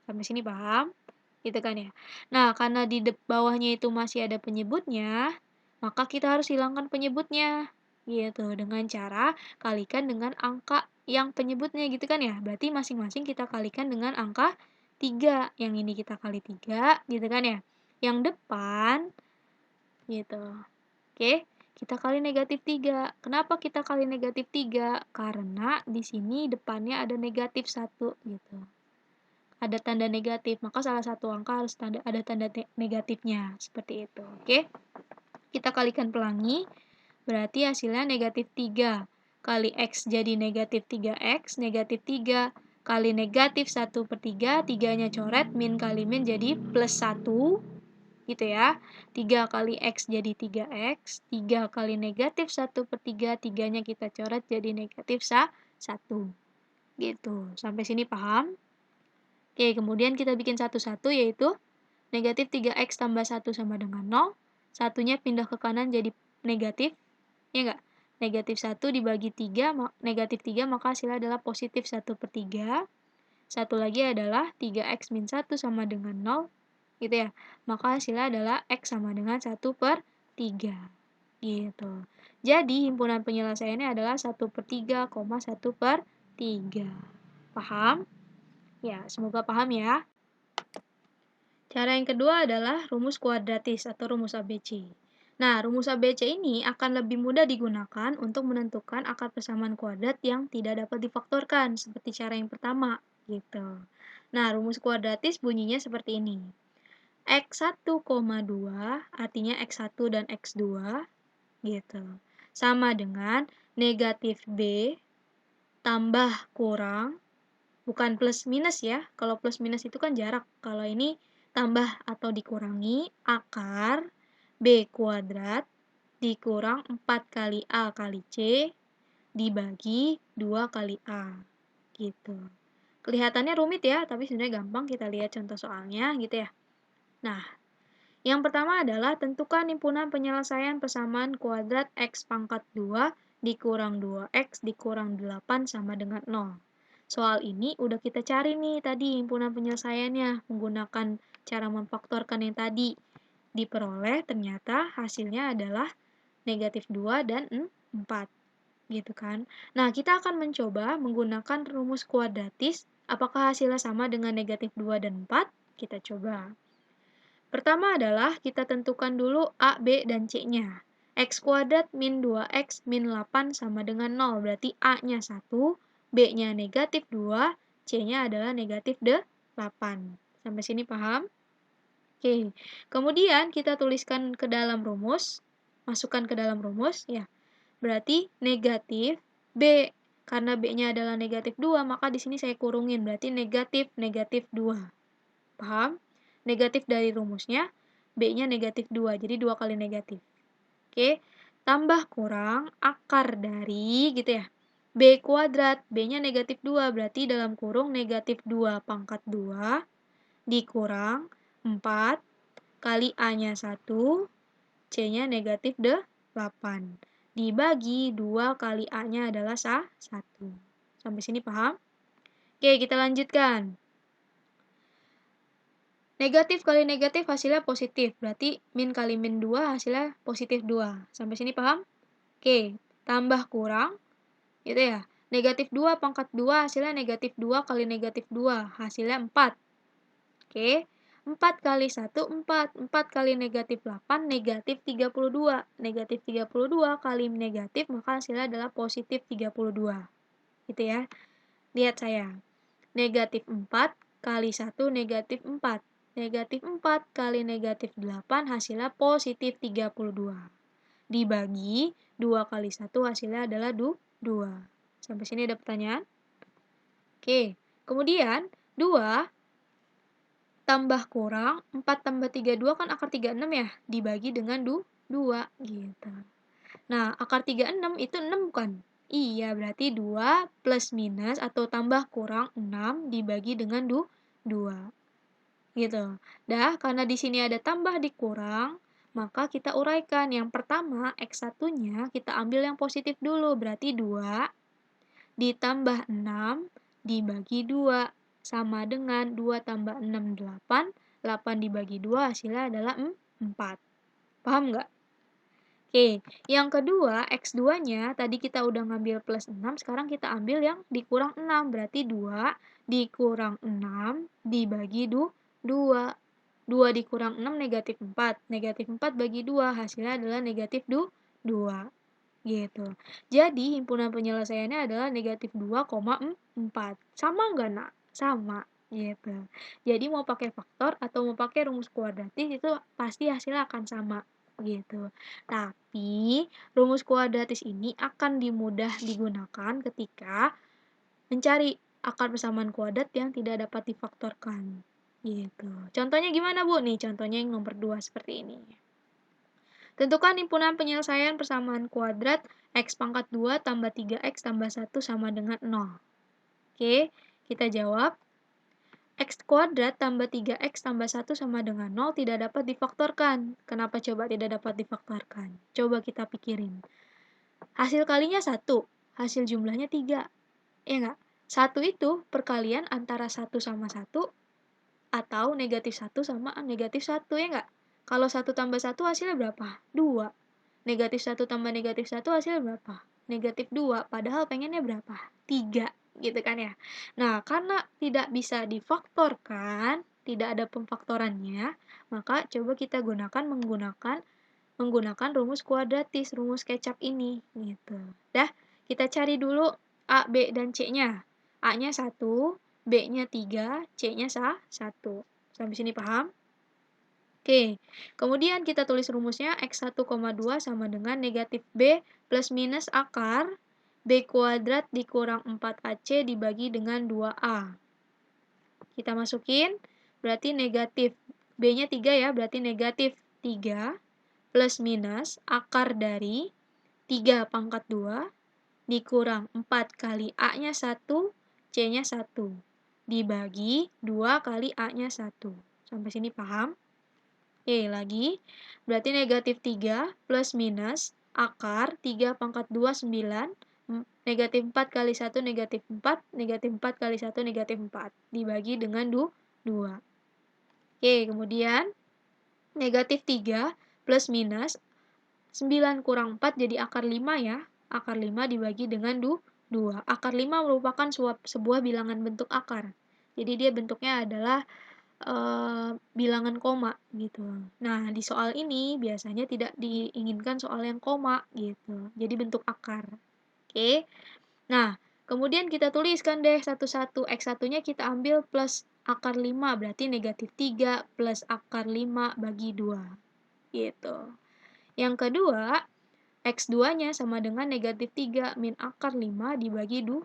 [SPEAKER 1] Sampai sini paham? Gitu kan ya. Nah, karena di bawahnya itu masih ada penyebutnya, maka kita harus hilangkan penyebutnya. Gitu, dengan cara kalikan dengan angka yang penyebutnya gitu kan ya. Berarti masing-masing kita kalikan dengan angka 3. Yang ini kita kali 3, gitu kan ya. Yang depan gitu. Oke, kita kali negatif 3. Kenapa kita kali negatif 3? Karena di sini depannya ada negatif 1 gitu. Ada tanda negatif, maka salah satu angka harus ada tanda negatifnya, seperti itu. Oke, kita kalikan pelangi, berarti hasilnya negatif 3. Kali X jadi negatif 3X, negatif 3 kali negatif 1/3, 3-nya coret, min kali min jadi plus 1, gitu ya. 3 kali X jadi 3X, 3 kali negatif 1/3, 3-nya kita coret jadi negatif 1. Gitu, sampai sini paham? Oke, kemudian kita bikin satu-satu, yaitu negatif 3X tambah 1 sama dengan 0, satunya pindah ke kanan jadi negatif, ya enggak? Negatif 1 dibagi 3, negatif 3, maka hasilnya adalah positif 1/3. Satu lagi adalah 3X min 1 sama dengan 0, gitu ya. Maka hasilnya adalah X sama dengan 1/3. Gitu. Jadi, himpunan penyelesaiannya adalah 1/3, 1/3. Paham? Ya, semoga paham ya. Cara yang kedua adalah rumus kuadratis atau rumus ABC. Nah, rumus ABC ini akan lebih mudah digunakan untuk menentukan akar persamaan kuadrat yang tidak dapat difaktorkan, seperti cara yang pertama, gitu. Nah, rumus kuadratis bunyinya seperti ini. X1,2 artinya X1 dan X2 gitu. Sama dengan negatif B tambah kurang, bukan plus minus ya. Kalau plus minus itu kan jarak. Kalau ini tambah atau dikurangi akar B kuadrat dikurang 4 kali A kali C dibagi 2 kali A. Gitu. Kelihatannya rumit ya, tapi sebenarnya gampang. Kita lihat contoh soalnya gitu ya. Nah, yang pertama adalah tentukan himpunan penyelesaian persamaan kuadrat X pangkat 2 dikurang 2X dikurang 8 sama dengan 0. Soal ini udah kita cari nih tadi himpunan penyelesaiannya menggunakan cara memfaktorkan yang tadi. Diperoleh ternyata hasilnya adalah negatif 2 dan 4. Gitu kan. Nah, kita akan mencoba menggunakan rumus kuadratis. Apakah hasilnya sama dengan negatif 2 dan 4? Kita coba. Pertama adalah kita tentukan dulu A, B, dan C-nya. X kuadrat min 2X min 8 sama dengan 0. Berarti A-nya 1, B-nya negatif 2, C-nya adalah negatif 8. Sampai sini paham? Oke. Kemudian kita tuliskan ke dalam rumus. Masukkan ke dalam rumus. Ya. Berarti negatif B. Karena B-nya adalah negatif 2, maka di sini saya kurungin. Berarti negatif 2. Paham? Negatif dari rumusnya, B-nya negatif 2, jadi 2 kali negatif. Oke, tambah kurang akar dari, gitu ya, B kuadrat, B-nya negatif 2, berarti dalam kurung negatif 2 pangkat 2, dikurang 4, kali A-nya 1, C-nya negatif 8. Dibagi 2 kali A-nya adalah 1. Sampai sini paham? Oke, kita lanjutkan. Negatif kali negatif hasilnya positif, berarti min kali min 2 hasilnya positif 2. Sampai sini paham? Oke, tambah kurang, gitu ya. Negatif 2 pangkat 2 hasilnya negatif 2 kali negatif 2, hasilnya 4. Oke, 4 kali 1, 4. 4 kali negatif 8, negatif 32. Negatif 32 kali negatif, maka hasilnya adalah positif 32. Gitu ya. Lihat saya. Negatif 4 kali 1 negatif 4. Negatif 4 kali negatif 8 hasilnya positif 32. Dibagi 2 kali 1 hasilnya adalah 2. Sampai sini ada pertanyaan? Oke, kemudian 2 tambah kurang 4 tambah 32 kan akar 36 ya, dibagi dengan 2 gitu. Nah, akar 36 itu 6 bukan? Iya, berarti 2 plus minus atau tambah kurang 6 dibagi dengan 2. Gitu. Dah, karena di sini ada tambah dikurang, maka kita uraikan. Yang pertama, X1-nya kita ambil yang positif dulu, berarti 2 ditambah 6 dibagi 2 sama dengan 2 tambah 6, 8. 8 dibagi 2 hasilnya adalah 4. Paham nggak? Oke, yang kedua, X2-nya tadi kita udah ngambil plus 6, sekarang kita ambil yang dikurang 6, berarti 2 dikurang 6 dibagi 2. 2 dikurang 6 negatif 4. Negatif 4 bagi 2, hasilnya adalah negatif 2. Gitu. Jadi, himpunan penyelesaiannya adalah negatif 2,4. Sama nggak, nak? Sama. Gitu. Jadi, mau pakai faktor atau mau pakai rumus kuadratis itu pasti hasilnya akan sama. Gitu. Tapi, rumus kuadratis ini akan dimudah digunakan ketika mencari akar persamaan kuadrat yang tidak dapat difaktorkan. Gitu. Contohnya gimana, Bu? Nih, contohnya yang nomor 2 seperti ini. Tentukan himpunan penyelesaian persamaan kuadrat X pangkat 2 tambah 3X tambah 1 sama dengan 0. Oke, kita jawab. X kuadrat tambah 3X tambah 1 sama dengan 0 tidak dapat difaktorkan. Kenapa coba tidak dapat difaktorkan? Coba kita pikirin. Hasil kalinya 1, hasil jumlahnya 3. Ya nggak? 1 itu perkalian antara 1 sama 1 atau negatif 1 sama negatif 1, ya nggak? Kalau 1 tambah 1 hasilnya berapa? 2. Negatif 1 tambah negatif 1 hasilnya berapa? Negatif 2. Padahal pengennya berapa? 3. Gitu kan ya. Nah, karena tidak bisa difaktorkan, tidak ada pemfaktorannya, maka coba kita menggunakan rumus kuadratis, rumus kecap ini. Gitu. Dah, kita cari dulu A, B, dan C-nya. A-nya 1, B-nya 3, C-nya 1. Sampai sini paham? Oke, kemudian kita tulis rumusnya X 1,2 sama dengan negatif B plus minus akar B kuadrat dikurang 4AC dibagi dengan 2A. Kita masukin, berarti negatif. B-nya 3 ya, berarti negatif 3 plus minus akar dari 3 pangkat 2 dikurang 4 kali A-nya 1, C-nya 1. Dibagi 2 kali A-nya 1. Sampai sini paham? Oke, lagi. Berarti negatif 3 plus minus akar 3 pangkat 2, 9. Negatif 4 kali 1, negatif 4. Negatif 4 kali 1, negatif 4. Dibagi dengan 2. Oke, kemudian negatif 3 plus minus 9 kurang 4 jadi akar 5 ya. Akar 5 dibagi dengan 2. Akar 5 merupakan sebuah bilangan bentuk akar. Jadi dia bentuknya adalah bilangan koma gitu. Nah, di soal ini biasanya tidak diinginkan soal yang koma gitu. Jadi bentuk akar. Oke. Nah, kemudian kita tuliskan deh satu-satu. X1-nya kita ambil plus akar 5, berarti negatif 3 plus akar 5 bagi 2. Gitu. Yang kedua, X2-nya sama dengan negatif 3 min akar 5 dibagi 2.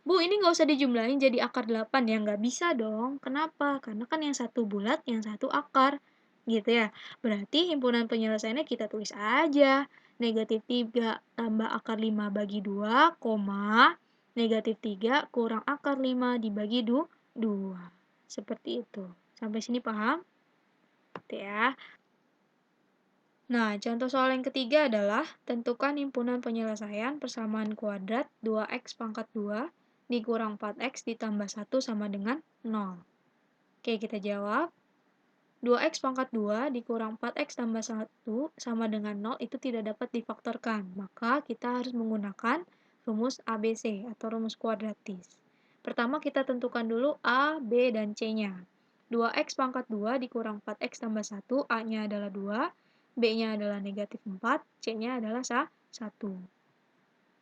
[SPEAKER 1] Bu, ini nggak usah dijumlahin jadi akar 8 ya? Nggak bisa dong. Kenapa? Karena kan yang satu bulat, yang satu akar. Gitu ya. Berarti himpunan penyelesaiannya kita tulis aja. Negatif 3 tambah akar 5 bagi 2, koma, negatif 3 kurang akar 5 dibagi 2. Seperti itu. Sampai sini paham? Gitu ya. Nah, contoh soal yang ketiga adalah tentukan himpunan penyelesaian persamaan kuadrat 2x pangkat 2 dikurang 4x ditambah 1 sama dengan 0. Oke, kita jawab. 2x pangkat 2 dikurang 4x tambah 1 sama dengan 0 itu tidak dapat difaktorkan. Maka kita harus menggunakan rumus ABC atau rumus kuadratis. Pertama kita tentukan dulu A, B, dan C-nya. 2x pangkat 2 dikurang 4x tambah 1, A-nya adalah 2, B-nya adalah negatif 4, C-nya adalah 1.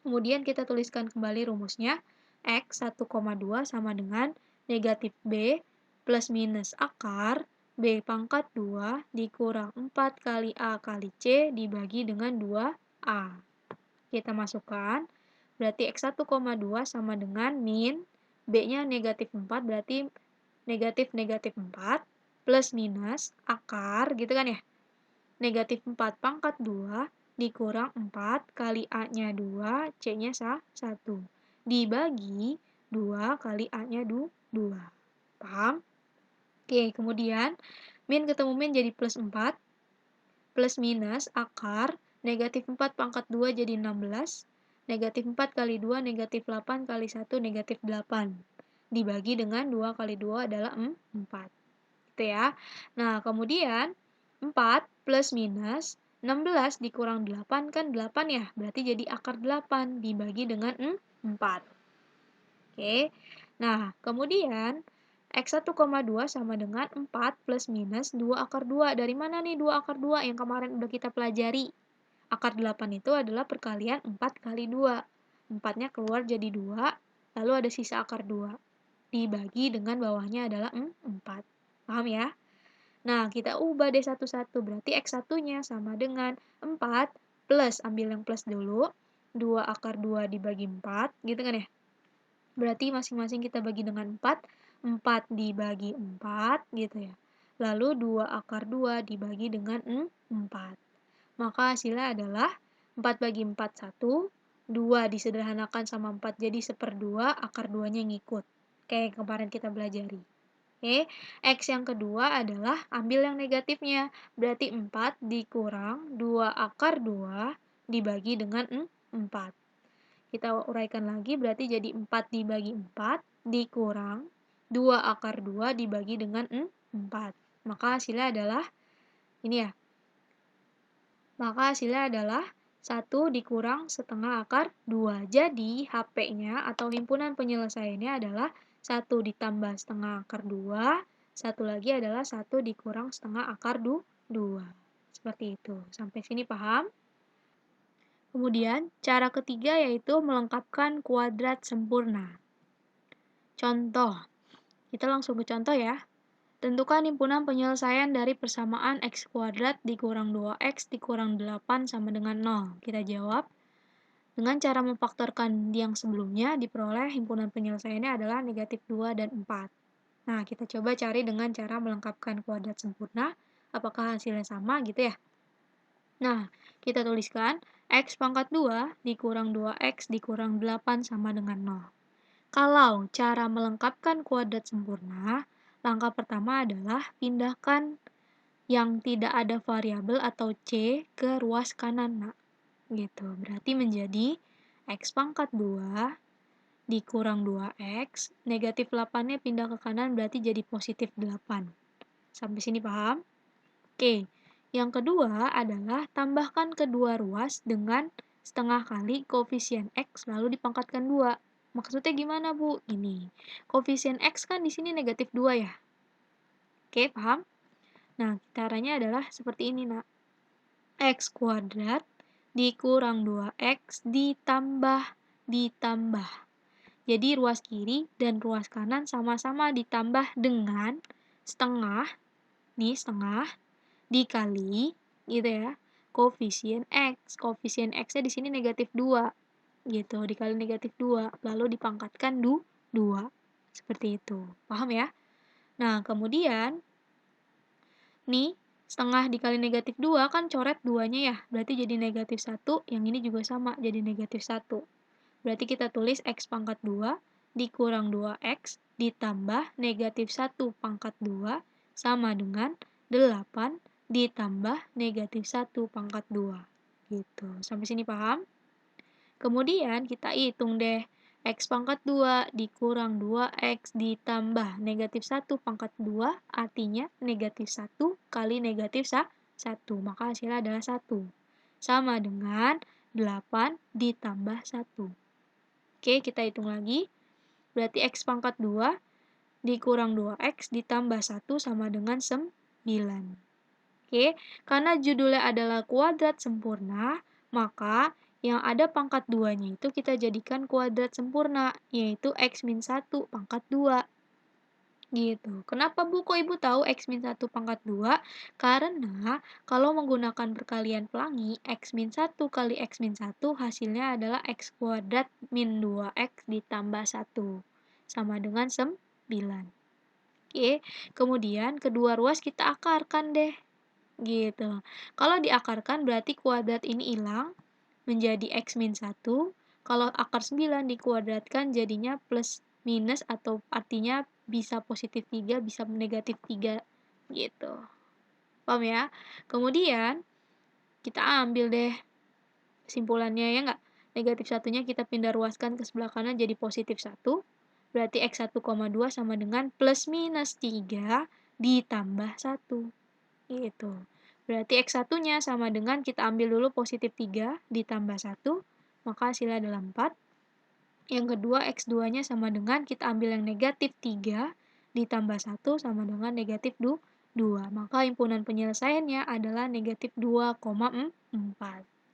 [SPEAKER 1] Kemudian kita tuliskan kembali rumusnya, X 1,2 sama dengan negatif B plus minus akar B pangkat 2 dikurang 4 kali A kali C dibagi dengan 2A. Kita masukkan, berarti X 1,2 sama dengan min, B-nya negatif 4, berarti negatif 4, plus minus akar, gitu kan ya? Negatif 4 pangkat 2 dikurang 4 kali A-nya 2, C-nya 1. Dibagi 2 kali A-nya 2. Paham? Oke, kemudian min ketemu min jadi plus 4. Plus minus akar negatif 4 pangkat 2 jadi 16. Negatif 4 kali 2 negatif 8 kali 1 negatif 8. Dibagi dengan 2 kali 2 adalah 4. Gitu ya. Nah, kemudian 4 plus minus 16 dikurang 8 kan 8 ya, berarti jadi akar 8 dibagi dengan 4. Oke, nah kemudian X 1,2 sama dengan 4 plus minus 2 akar 2. Dari mana nih 2 akar 2 yang kemarin udah kita pelajari? Akar 8 itu adalah perkalian 4 kali 2. 4-nya keluar jadi 2, lalu ada sisa akar 2. Dibagi dengan bawahnya adalah 4. Paham ya? Nah, kita ubah deh satu-satu. Berarti X1-nya sama dengan 4 plus, ambil yang plus dulu, 2 akar 2 dibagi 4, gitu kan ya? Berarti masing-masing kita bagi dengan 4, 4 dibagi 4, gitu ya. Lalu 2 akar 2 dibagi dengan 4. Maka hasilnya adalah 4 bagi 4, 1, 2 disederhanakan sama 4 jadi 1/2, akar 2-nya ngikut. Kayak kemarin kita pelajari. Oke, X yang kedua adalah ambil yang negatifnya. Berarti 4 dikurang 2 akar 2 dibagi dengan 4. Kita uraikan lagi, berarti jadi 4 dibagi 4 dikurang 2 akar 2 dibagi dengan 4. Maka hasilnya adalah, ini ya, maka hasilnya adalah 1 dikurang setengah akar 2. Jadi, HP-nya atau himpunan penyelesaiannya adalah 1 ditambah setengah akar 2, satu lagi adalah 1 dikurang setengah akar 2. Seperti itu. Sampai sini paham? Kemudian, cara ketiga yaitu melengkapkan kuadrat sempurna. Contoh, kita langsung ke contoh ya. Tentukan himpunan penyelesaian dari persamaan x kuadrat dikurang 2x dikurang 8 sama dengan 0. Kita jawab. Dengan cara memfaktorkan yang sebelumnya, diperoleh himpunan penyelesaiannya adalah negatif 2 dan 4. Nah, kita coba cari dengan cara melengkapkan kuadrat sempurna. Apakah hasilnya sama gitu ya? Nah, kita tuliskan x pangkat 2 dikurang 2x dikurang 8 sama dengan 0. Kalau cara melengkapkan kuadrat sempurna, langkah pertama adalah pindahkan yang tidak ada variabel atau c ke ruas kanan, Nak. Gitu. Berarti menjadi x pangkat 2 dikurang 2x, negatif 8-nya pindah ke kanan berarti jadi positif 8. Sampai sini paham? Oke. Yang kedua adalah tambahkan kedua ruas dengan setengah kali koefisien x lalu dipangkatkan 2. Maksudnya gimana, Bu? Gini. Koefisien x kan di sini negatif 2 ya. Oke, paham? Nah, caranya adalah seperti ini, Nak. X kuadrat dikurang 2x ditambah. Jadi ruas kiri dan ruas kanan sama-sama ditambah dengan setengah, nih setengah, dikali, gitu ya, koefisien x. Koefisien x-nya di sini negatif 2, gitu, dikali negatif 2, lalu dipangkatkan 2, seperti itu. Paham ya? Nah, kemudian, nih, setengah dikali negatif 2 kan coret 2-nya ya, berarti jadi negatif 1, yang ini juga sama, jadi negatif 1. Berarti kita tulis x pangkat 2 dikurang 2x ditambah negatif 1 pangkat 2 sama dengan 8 ditambah negatif 1 pangkat 2. Gitu. Sampai sini paham? Kemudian kita hitung deh. X pangkat 2 dikurang 2x ditambah negatif 1 pangkat 2 artinya negatif 1 kali negatif 1. Maka hasilnya adalah 1. Sama dengan 8 ditambah 1. Oke, kita hitung lagi. Berarti x pangkat 2 dikurang 2x ditambah 1 sama dengan 9. Oke, karena judulnya adalah kuadrat sempurna, maka yang ada pangkat 2-nya itu kita jadikan kuadrat sempurna, yaitu x min 1 pangkat 2. Gitu. Kenapa Bu kok Ibu tahu x min 1 pangkat 2? Karena kalau menggunakan perkalian pelangi, x min 1 kali x min 1 hasilnya adalah x kuadrat min 2x ditambah 1. Sama dengan 9. Oke, kemudian kedua ruas kita akarkan deh. Gitu. Kalau diakarkan berarti kuadrat ini hilang menjadi x min 1. Kalau akar 9 dikuadratkan jadinya plus minus atau artinya bisa positif 3, bisa negatif 3 gitu. Paham ya? Kemudian kita ambil deh kesimpulannya ya nggak? Negatif 1-nya kita pindah ruaskan ke sebelah kanan jadi positif 1. Berarti x 1,2 sama dengan plus minus 3 ditambah 1. Gitu. Berarti x 1-nya sama dengan kita ambil dulu positif 3 ditambah 1, maka hasilnya adalah 4. Yang kedua, x 2-nya sama dengan kita ambil yang negatif 3 ditambah 1 sama dengan negatif 2. Maka himpunan penyelesaiannya adalah negatif 2,4.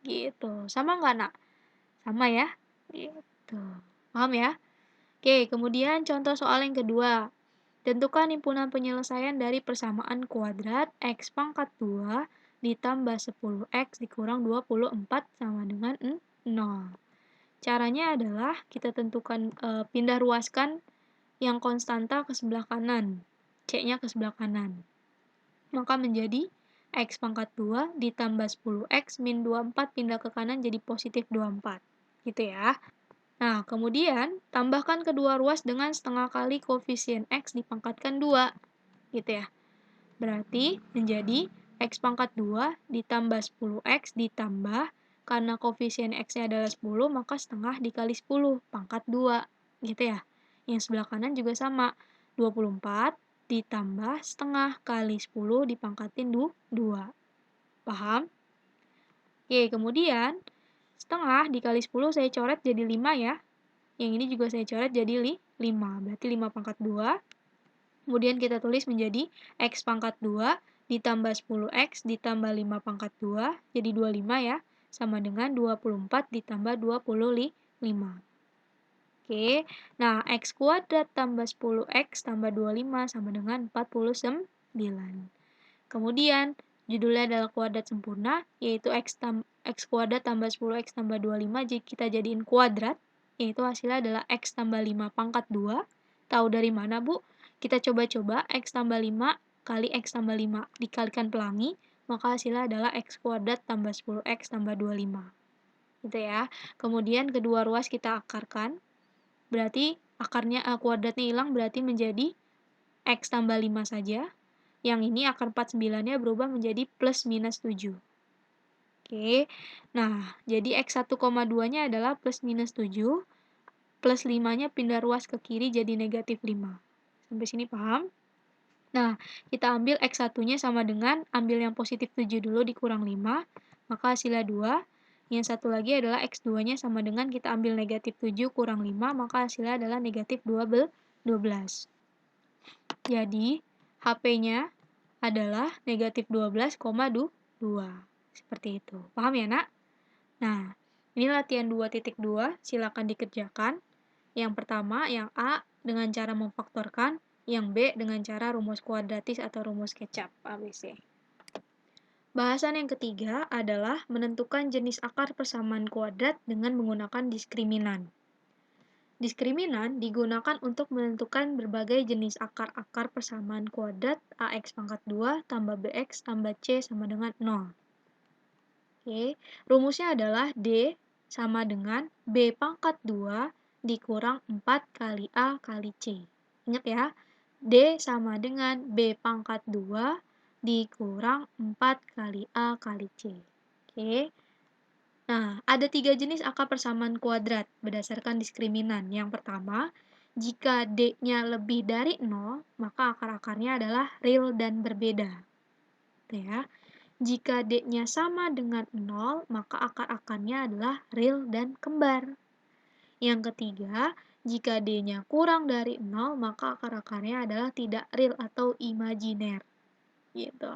[SPEAKER 1] Gitu. Sama nggak, Nak? Sama ya? Gitu. Paham ya? Oke, kemudian contoh soal yang kedua. Tentukan himpunan penyelesaian dari persamaan kuadrat x pangkat 2 ditambah 10x dikurang 24 sama dengan 0. Caranya adalah kita tentukan pindah ruaskan yang konstanta ke sebelah kanan, c-nya ke sebelah kanan. Maka menjadi x pangkat 2 ditambah 10x min 24 pindah ke kanan jadi positif 24. Gitu ya. Nah, kemudian tambahkan kedua ruas dengan setengah kali koefisien x dipangkatkan 2. Gitu ya. Berarti menjadi x pangkat 2 ditambah 10x ditambah karena koefisien x-nya adalah 10, maka setengah dikali 10, pangkat 2. Gitu ya. Yang sebelah kanan juga sama. 24 ditambah setengah kali 10 dipangkatin 2. Paham? Oke, kemudian setengah dikali 10 saya coret jadi 5 ya. Yang ini juga saya coret jadi 5. Berarti 5 pangkat 2. Kemudian kita tulis menjadi x pangkat 2 ditambah 10x ditambah 5 pangkat 2, jadi 25 ya, sama dengan 24 ditambah 25. Oke, nah X kuadrat tambah 10X tambah 25 sama dengan 49. Kemudian, judulnya adalah kuadrat sempurna, yaitu X kuadrat tambah 10X tambah 25, jika kita jadiin kuadrat, yaitu hasilnya adalah X tambah 5 pangkat 2. Tahu dari mana, Bu? Kita coba-coba X tambah 5 kali X tambah 5 dikalikan pelangi, maka hasilnya adalah X kuadrat tambah 10X tambah 25. Gitu ya. Kemudian kedua ruas kita akarkan, berarti kuadratnya hilang, berarti menjadi X tambah 5 saja. Yang ini akar 49-nya berubah menjadi plus minus 7. Oke, nah jadi X 1,2-nya adalah plus minus 7, plus 5-nya pindah ruas ke kiri jadi negatif 5. Sampai sini paham? Nah, kita ambil X 1-nya sama dengan, ambil yang positif 7 dulu dikurang 5, maka hasilnya 2. Yang satu lagi adalah X 2-nya sama dengan, kita ambil negatif 7 kurang 5, maka hasilnya adalah negatif 12. Jadi, HP-nya adalah negatif 12,2. Seperti itu. Paham ya, Nak? Nah, ini latihan 2.2, silakan dikerjakan. Yang pertama, yang A dengan cara memfaktorkan, yang B dengan cara rumus kuadratis atau rumus kecap ABC. Bahasan yang ketiga adalah menentukan jenis akar persamaan kuadrat dengan menggunakan diskriminan. Diskriminan digunakan untuk menentukan berbagai jenis akar-akar persamaan kuadrat AX pangkat 2 tambah BX tambah C sama dengan 0. Oke, rumusnya adalah D sama dengan B pangkat 2 dikurang 4 kali A kali C. Ingat ya, D sama dengan B pangkat 2 dikurang 4 kali A kali C. Oke. Nah, ada 3 jenis akar persamaan kuadrat berdasarkan diskriminan. Yang pertama, jika D-nya lebih dari 0, maka akar-akarnya adalah real dan berbeda. Ya. Jika D-nya sama dengan 0, maka akar-akarnya adalah real dan kembar. Yang ketiga, jika D-nya kurang dari 0, maka akar-akarnya adalah tidak real atau imajiner. Gitu.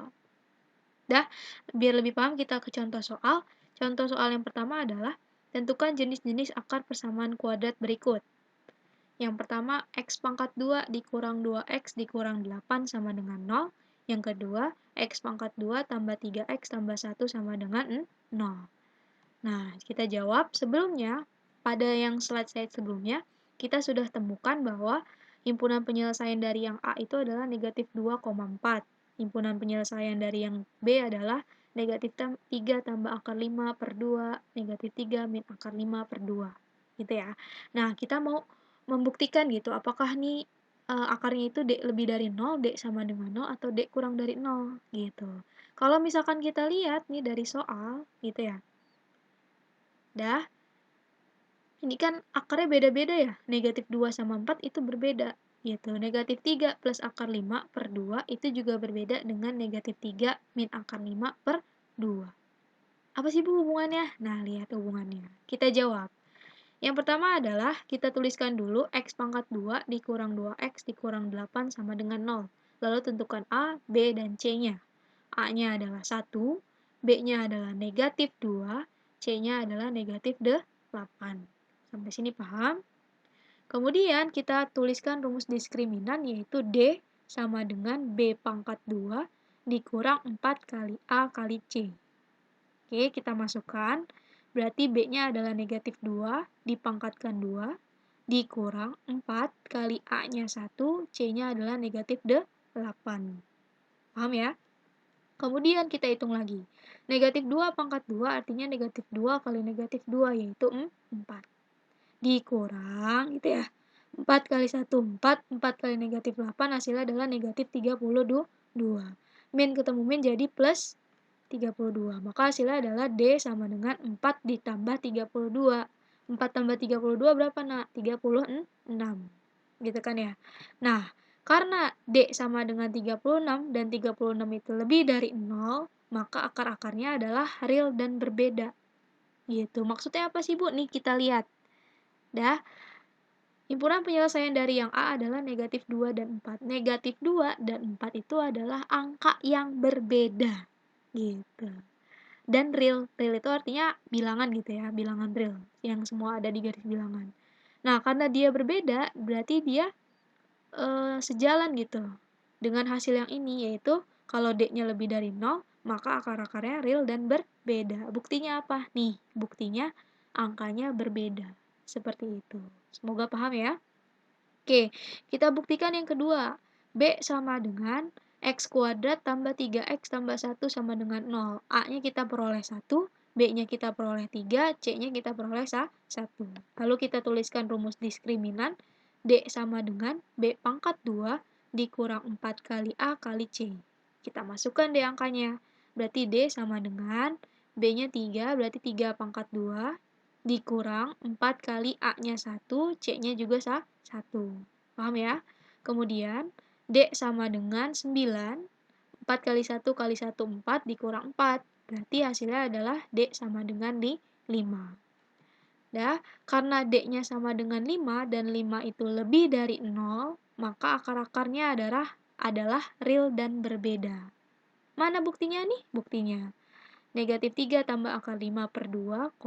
[SPEAKER 1] Dah, biar lebih paham kita ke contoh soal. Contoh soal yang pertama adalah tentukan jenis-jenis akar persamaan kuadrat berikut. Yang pertama, X pangkat 2 dikurang 2X dikurang 8 sama dengan 0. Yang kedua, X pangkat 2 tambah 3X tambah 1 sama dengan 0. Nah, kita jawab sebelumnya, pada yang slide sebelumnya, kita sudah temukan bahwa himpunan penyelesaian dari yang A itu adalah negatif 2,4. Himpunan penyelesaian dari yang B adalah negatif 3 tambah akar 5 per 2, negatif 3 min akar 5 per 2. Gitu ya. Nah, kita mau membuktikan gitu, apakah nih akarnya itu D lebih dari 0, D sama dengan 0, atau D kurang dari 0, gitu. Kalau misalkan kita lihat nih dari soal, gitu ya. Dah, ini kan akarnya beda-beda ya, negatif 2 sama 4 itu berbeda, gitu. Negatif 3 plus akar 5 per 2 itu juga berbeda dengan negatif 3 min akar 5 per 2. Apa sih Bu hubungannya? Nah, lihat hubungannya. Kita jawab. Yang pertama adalah, kita tuliskan dulu X pangkat 2 dikurang 2X dikurang 8 sama dengan 0. Lalu tentukan A, B, dan C-nya. A-nya adalah 1, B-nya adalah negatif 2, C-nya adalah negatif 8. Sampai sini paham? Kemudian kita tuliskan rumus diskriminan, yaitu D sama dengan B pangkat 2 dikurang 4 kali A kali C. Oke, kita masukkan. Berarti B-nya adalah negatif 2 dipangkatkan 2 dikurang 4 kali A-nya 1, C-nya adalah negatif 8. Paham ya? Kemudian kita hitung lagi. Negatif 2 pangkat 2 artinya negatif 2 kali negatif 2, yaitu 4. Dikurang, gitu ya. 4 kali 1, 4. 4 kali negatif 8 hasilnya adalah negatif 32. Min ketemu min jadi plus 32. Maka hasilnya adalah D sama dengan 4 ditambah 32. 4 tambah 32 berapa, Nak? 36. Gitu kan ya. Nah, karena D sama dengan 36 dan 36 itu lebih dari 0, maka akar-akarnya adalah real dan berbeda. Gitu. Maksudnya apa sih, Bu? Nih kita lihat. Dah, himpunan penyelesaian dari yang A adalah negatif 2 dan 4. Negatif 2 dan 4 itu adalah angka yang berbeda. Gitu. Dan real. Real itu artinya bilangan gitu ya, bilangan real. Yang semua ada di garis bilangan. Nah, karena dia berbeda, berarti dia sejalan gitu dengan hasil yang ini, yaitu kalau D-nya lebih dari 0, maka akar-akarnya real dan berbeda. Buktinya apa? Nih, buktinya angkanya berbeda. Seperti itu. Semoga paham ya. Oke, kita buktikan yang kedua. B sama dengan X kuadrat tambah 3X tambah 1 sama dengan 0. A-nya kita peroleh 1, B-nya kita peroleh 3, C-nya kita peroleh 1. Lalu kita tuliskan rumus diskriminan. D sama dengan B pangkat 2 dikurang 4 kali A kali C. Kita masukkan deh angkanya. Berarti D sama dengan B-nya 3, berarti 3 pangkat 2 dikurang 4 kali A-nya 1, C-nya juga 1. Paham ya? Kemudian D sama dengan 9, 4 kali 1 kali 1, 4 dikurang 4. Berarti hasilnya adalah D sama dengan 5. Dah, karena D-nya sama dengan 5 dan 5 itu lebih dari 0, maka akar-akarnya adalah real dan berbeda. Mana buktinya nih? Buktinya. Negatif 3 tambah akar 5 per 2,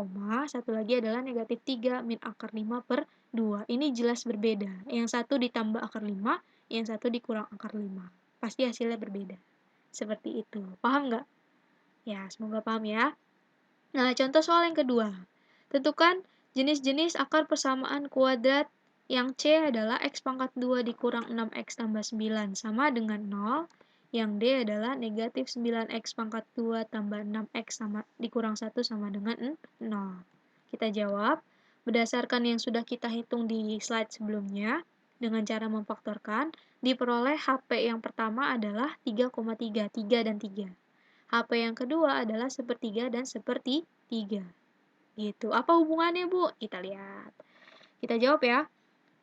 [SPEAKER 1] satu lagi adalah negatif 3 min akar 5 per 2. Ini jelas berbeda. Yang satu ditambah akar 5, yang satu dikurang akar 5. Pasti hasilnya berbeda. Seperti itu. Paham nggak? Ya, semoga paham ya. Nah, contoh soal yang kedua. Tentukan jenis-jenis akar persamaan kuadrat yang C adalah X pangkat 2 dikurang 6X tambah 9 sama dengan 0. Yang D adalah negatif 9X pangkat 2 tambah 6X dikurang 1 sama dengan 0. Kita jawab berdasarkan yang sudah kita hitung di slide sebelumnya dengan cara memfaktorkan, diperoleh HP yang pertama adalah 3,3, 3 dan 3. HP yang kedua adalah sepertiga dan sepertiga. Gitu. Apa hubungannya, Bu? Kita lihat. Kita jawab ya.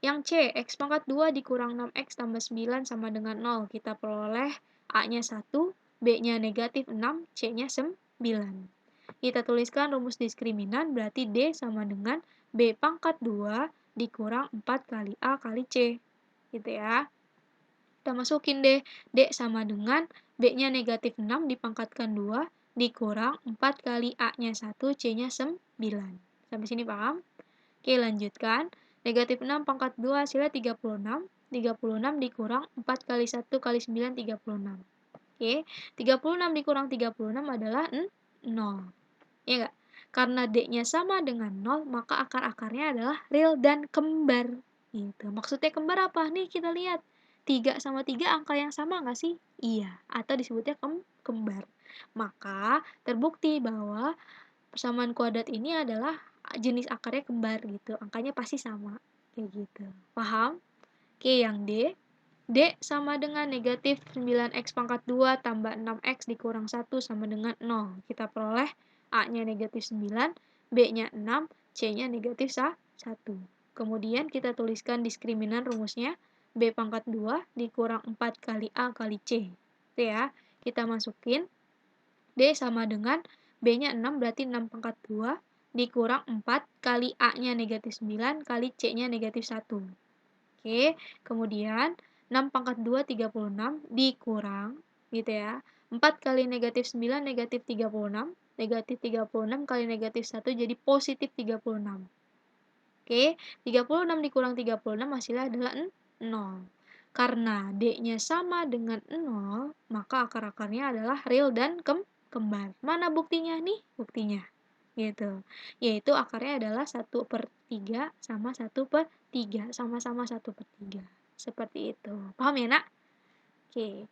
[SPEAKER 1] Yang C, X pangkat 2 dikurang 6X tambah 9 sama dengan 0. Kita peroleh A-nya 1, B-nya negatif 6, C-nya 9. Kita tuliskan rumus diskriminan, berarti D sama dengan B pangkat 2 dikurang 4 kali A kali C. Gitu ya. Kita masukin deh, D sama dengan B-nya negatif 6 dipangkatkan 2 dikurang 4 kali A-nya 1, C-nya 9. Sampai sini paham? Oke, lanjutkan. Negatif 6 pangkat 2 hasilnya 36. 36 dikurang 4 kali 1 kali 9, 36. Oke, 36 dikurang 36 adalah 0. Ya enggak? Karena D-nya sama dengan 0, maka akar-akarnya adalah real dan kembar. Gitu. Maksudnya kembar apa? Nih kita lihat. 3 sama 3 angka yang sama nggak sih? Iya. Atau disebutnya kembar. Maka terbukti bahwa persamaan kuadrat ini adalah jenis akarnya kembar gitu. Angkanya pasti sama. Kayak gitu. Paham? Oke, yang D. D sama dengan negatif 9X pangkat 2 tambah 6X dikurang 1 sama dengan 0. Kita peroleh A-nya negatif 9, B-nya 6, C-nya negatif 1. Kemudian kita tuliskan diskriminan rumusnya. B pangkat 2 dikurang 4 kali A kali C. Itu ya. Kita masukin. D sama dengan B-nya 6, berarti 6 pangkat 2 dikurang 4 kali A-nya negatif 9 kali C-nya negatif 1. Oke, kemudian 6 pangkat 2, 36 dikurang, gitu ya. 4 kali negatif 9, negatif 36. Negatif 36 kali negatif 1 jadi positif 36. Oke, 36 dikurang 36 hasilnya adalah 0. Karena D-nya sama dengan 0, maka akar-akarnya adalah real dan kembar. Mana buktinya nih? Buktinya. Gitu. Yaitu akarnya adalah 1/3 sama 1/3. Sama-sama 1/3. Seperti itu. Paham ya, Nak? Oke.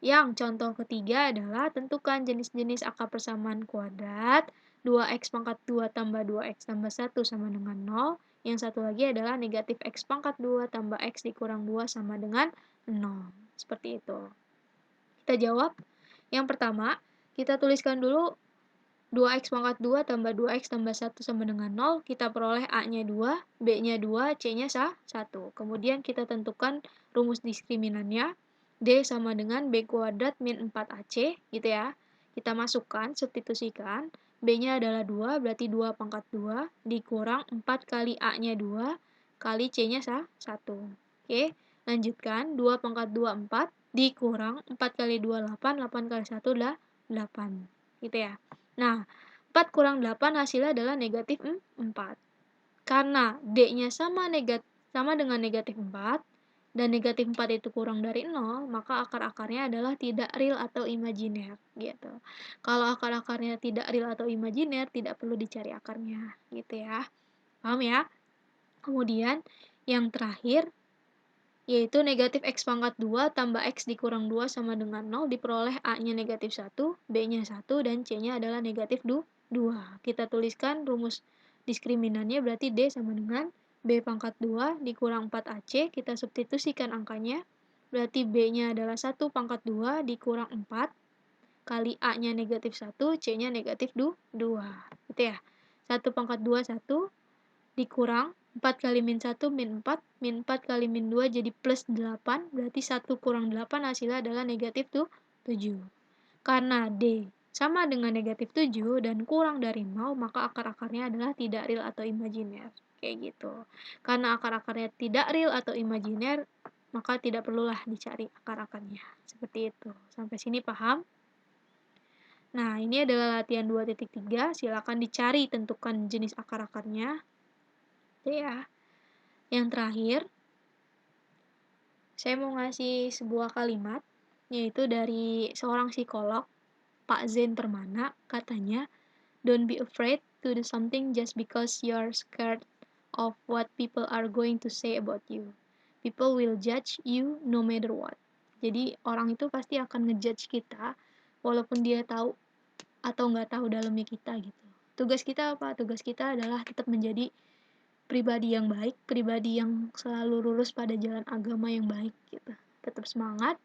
[SPEAKER 1] Yang contoh ketiga adalah tentukan jenis-jenis akar persamaan kuadrat. 2x pangkat 2 tambah 2x tambah 1 sama dengan 0. Yang satu lagi adalah negatif x pangkat 2 tambah x dikurang 2 sama dengan 0. Seperti itu. Kita jawab. Yang pertama, kita tuliskan dulu 2x pangkat 2 tambah 2x tambah 1 sama dengan 0. Kita peroleh A-nya 2, B-nya 2, C-nya 1. Kemudian kita tentukan rumus diskriminannya. D sama dengan B kuadrat min 4AC, gitu ya. Kita masukkan, substitusikan. B-nya adalah 2, berarti 2 pangkat 2, dikurang 4 kali A-nya 2, kali C-nya 1. Oke, lanjutkan. 2 pangkat 2, 4, dikurang 4 kali 2, 8, 8 kali 1 adalah 8. Gitu ya. Nah, 4 kurang 8 hasilnya adalah negatif 4. Karena D-nya sama dengan negatif 4, dan negatif 4 itu kurang dari 0, maka akar-akarnya adalah tidak real atau imajiner, gitu. Kalau akar-akarnya tidak real atau imajiner, tidak perlu dicari akarnya, gitu ya. Paham ya? Kemudian, yang terakhir, yaitu negatif X pangkat 2 tambah X dikurang 2 sama dengan 0, diperoleh A-nya negatif 1, B-nya 1, dan C-nya adalah negatif 2. Kita tuliskan rumus diskriminannya, berarti D sama dengan B pangkat 2 dikurang 4AC, kita substitusikan angkanya, berarti B-nya adalah 1 pangkat 2 dikurang 4, kali A-nya negatif 1, C-nya negatif 2. Gitu ya. 1 pangkat 2, 1, dikurang 4 kali min 1 min 4 kali min 2 jadi plus 8, berarti 1 kurang 8 hasilnya adalah negatif 7. Karena D sama dengan negatif 7 dan kurang dari 0, maka akar-akarnya adalah tidak real atau imajiner. Kayak gitu. Karena akar-akarnya tidak real atau imajiner, maka tidak perlulah dicari akar-akarnya. Seperti itu. Sampai sini paham? Nah, ini adalah latihan 2.3. Silakan dicari tentukan jenis akar-akarnya. Itu ya. Yang terakhir, saya mau ngasih sebuah kalimat, yaitu dari seorang psikolog, Pak Zen Permana, katanya, "Don't be afraid to do something just because you're scared of what people are going to say about you. People will judge you no matter what." Jadi, orang itu pasti akan ngejudge kita, walaupun dia tahu atau nggak tahu dalamnya kita gitu. Tugas kita apa? Tugas kita adalah tetap menjadi pribadi yang baik, pribadi yang selalu lurus pada jalan agama yang baik gitu. Tetap semangat,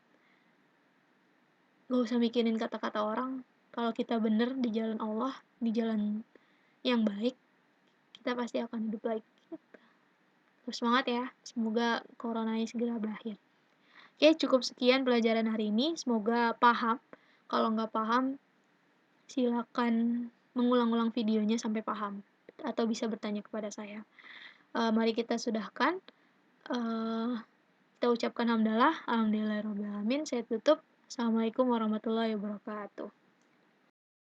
[SPEAKER 1] gak usah mikirin kata-kata orang. Kalau kita bener di jalan Allah, di jalan yang baik, kita pasti akan hidup baik. Gitu. Terus semangat ya, semoga corona ini segera berakhir. Oke, cukup sekian pelajaran hari ini. Semoga paham. Kalau nggak paham, silakan mengulang-ulang videonya sampai paham. Atau bisa bertanya kepada saya. Mari kita sudahkan. Kita ucapkan hamdalah, alhamdulillahirrahmanirrahim. Saya tutup. Assalamualaikum warahmatullahi wabarakatuh.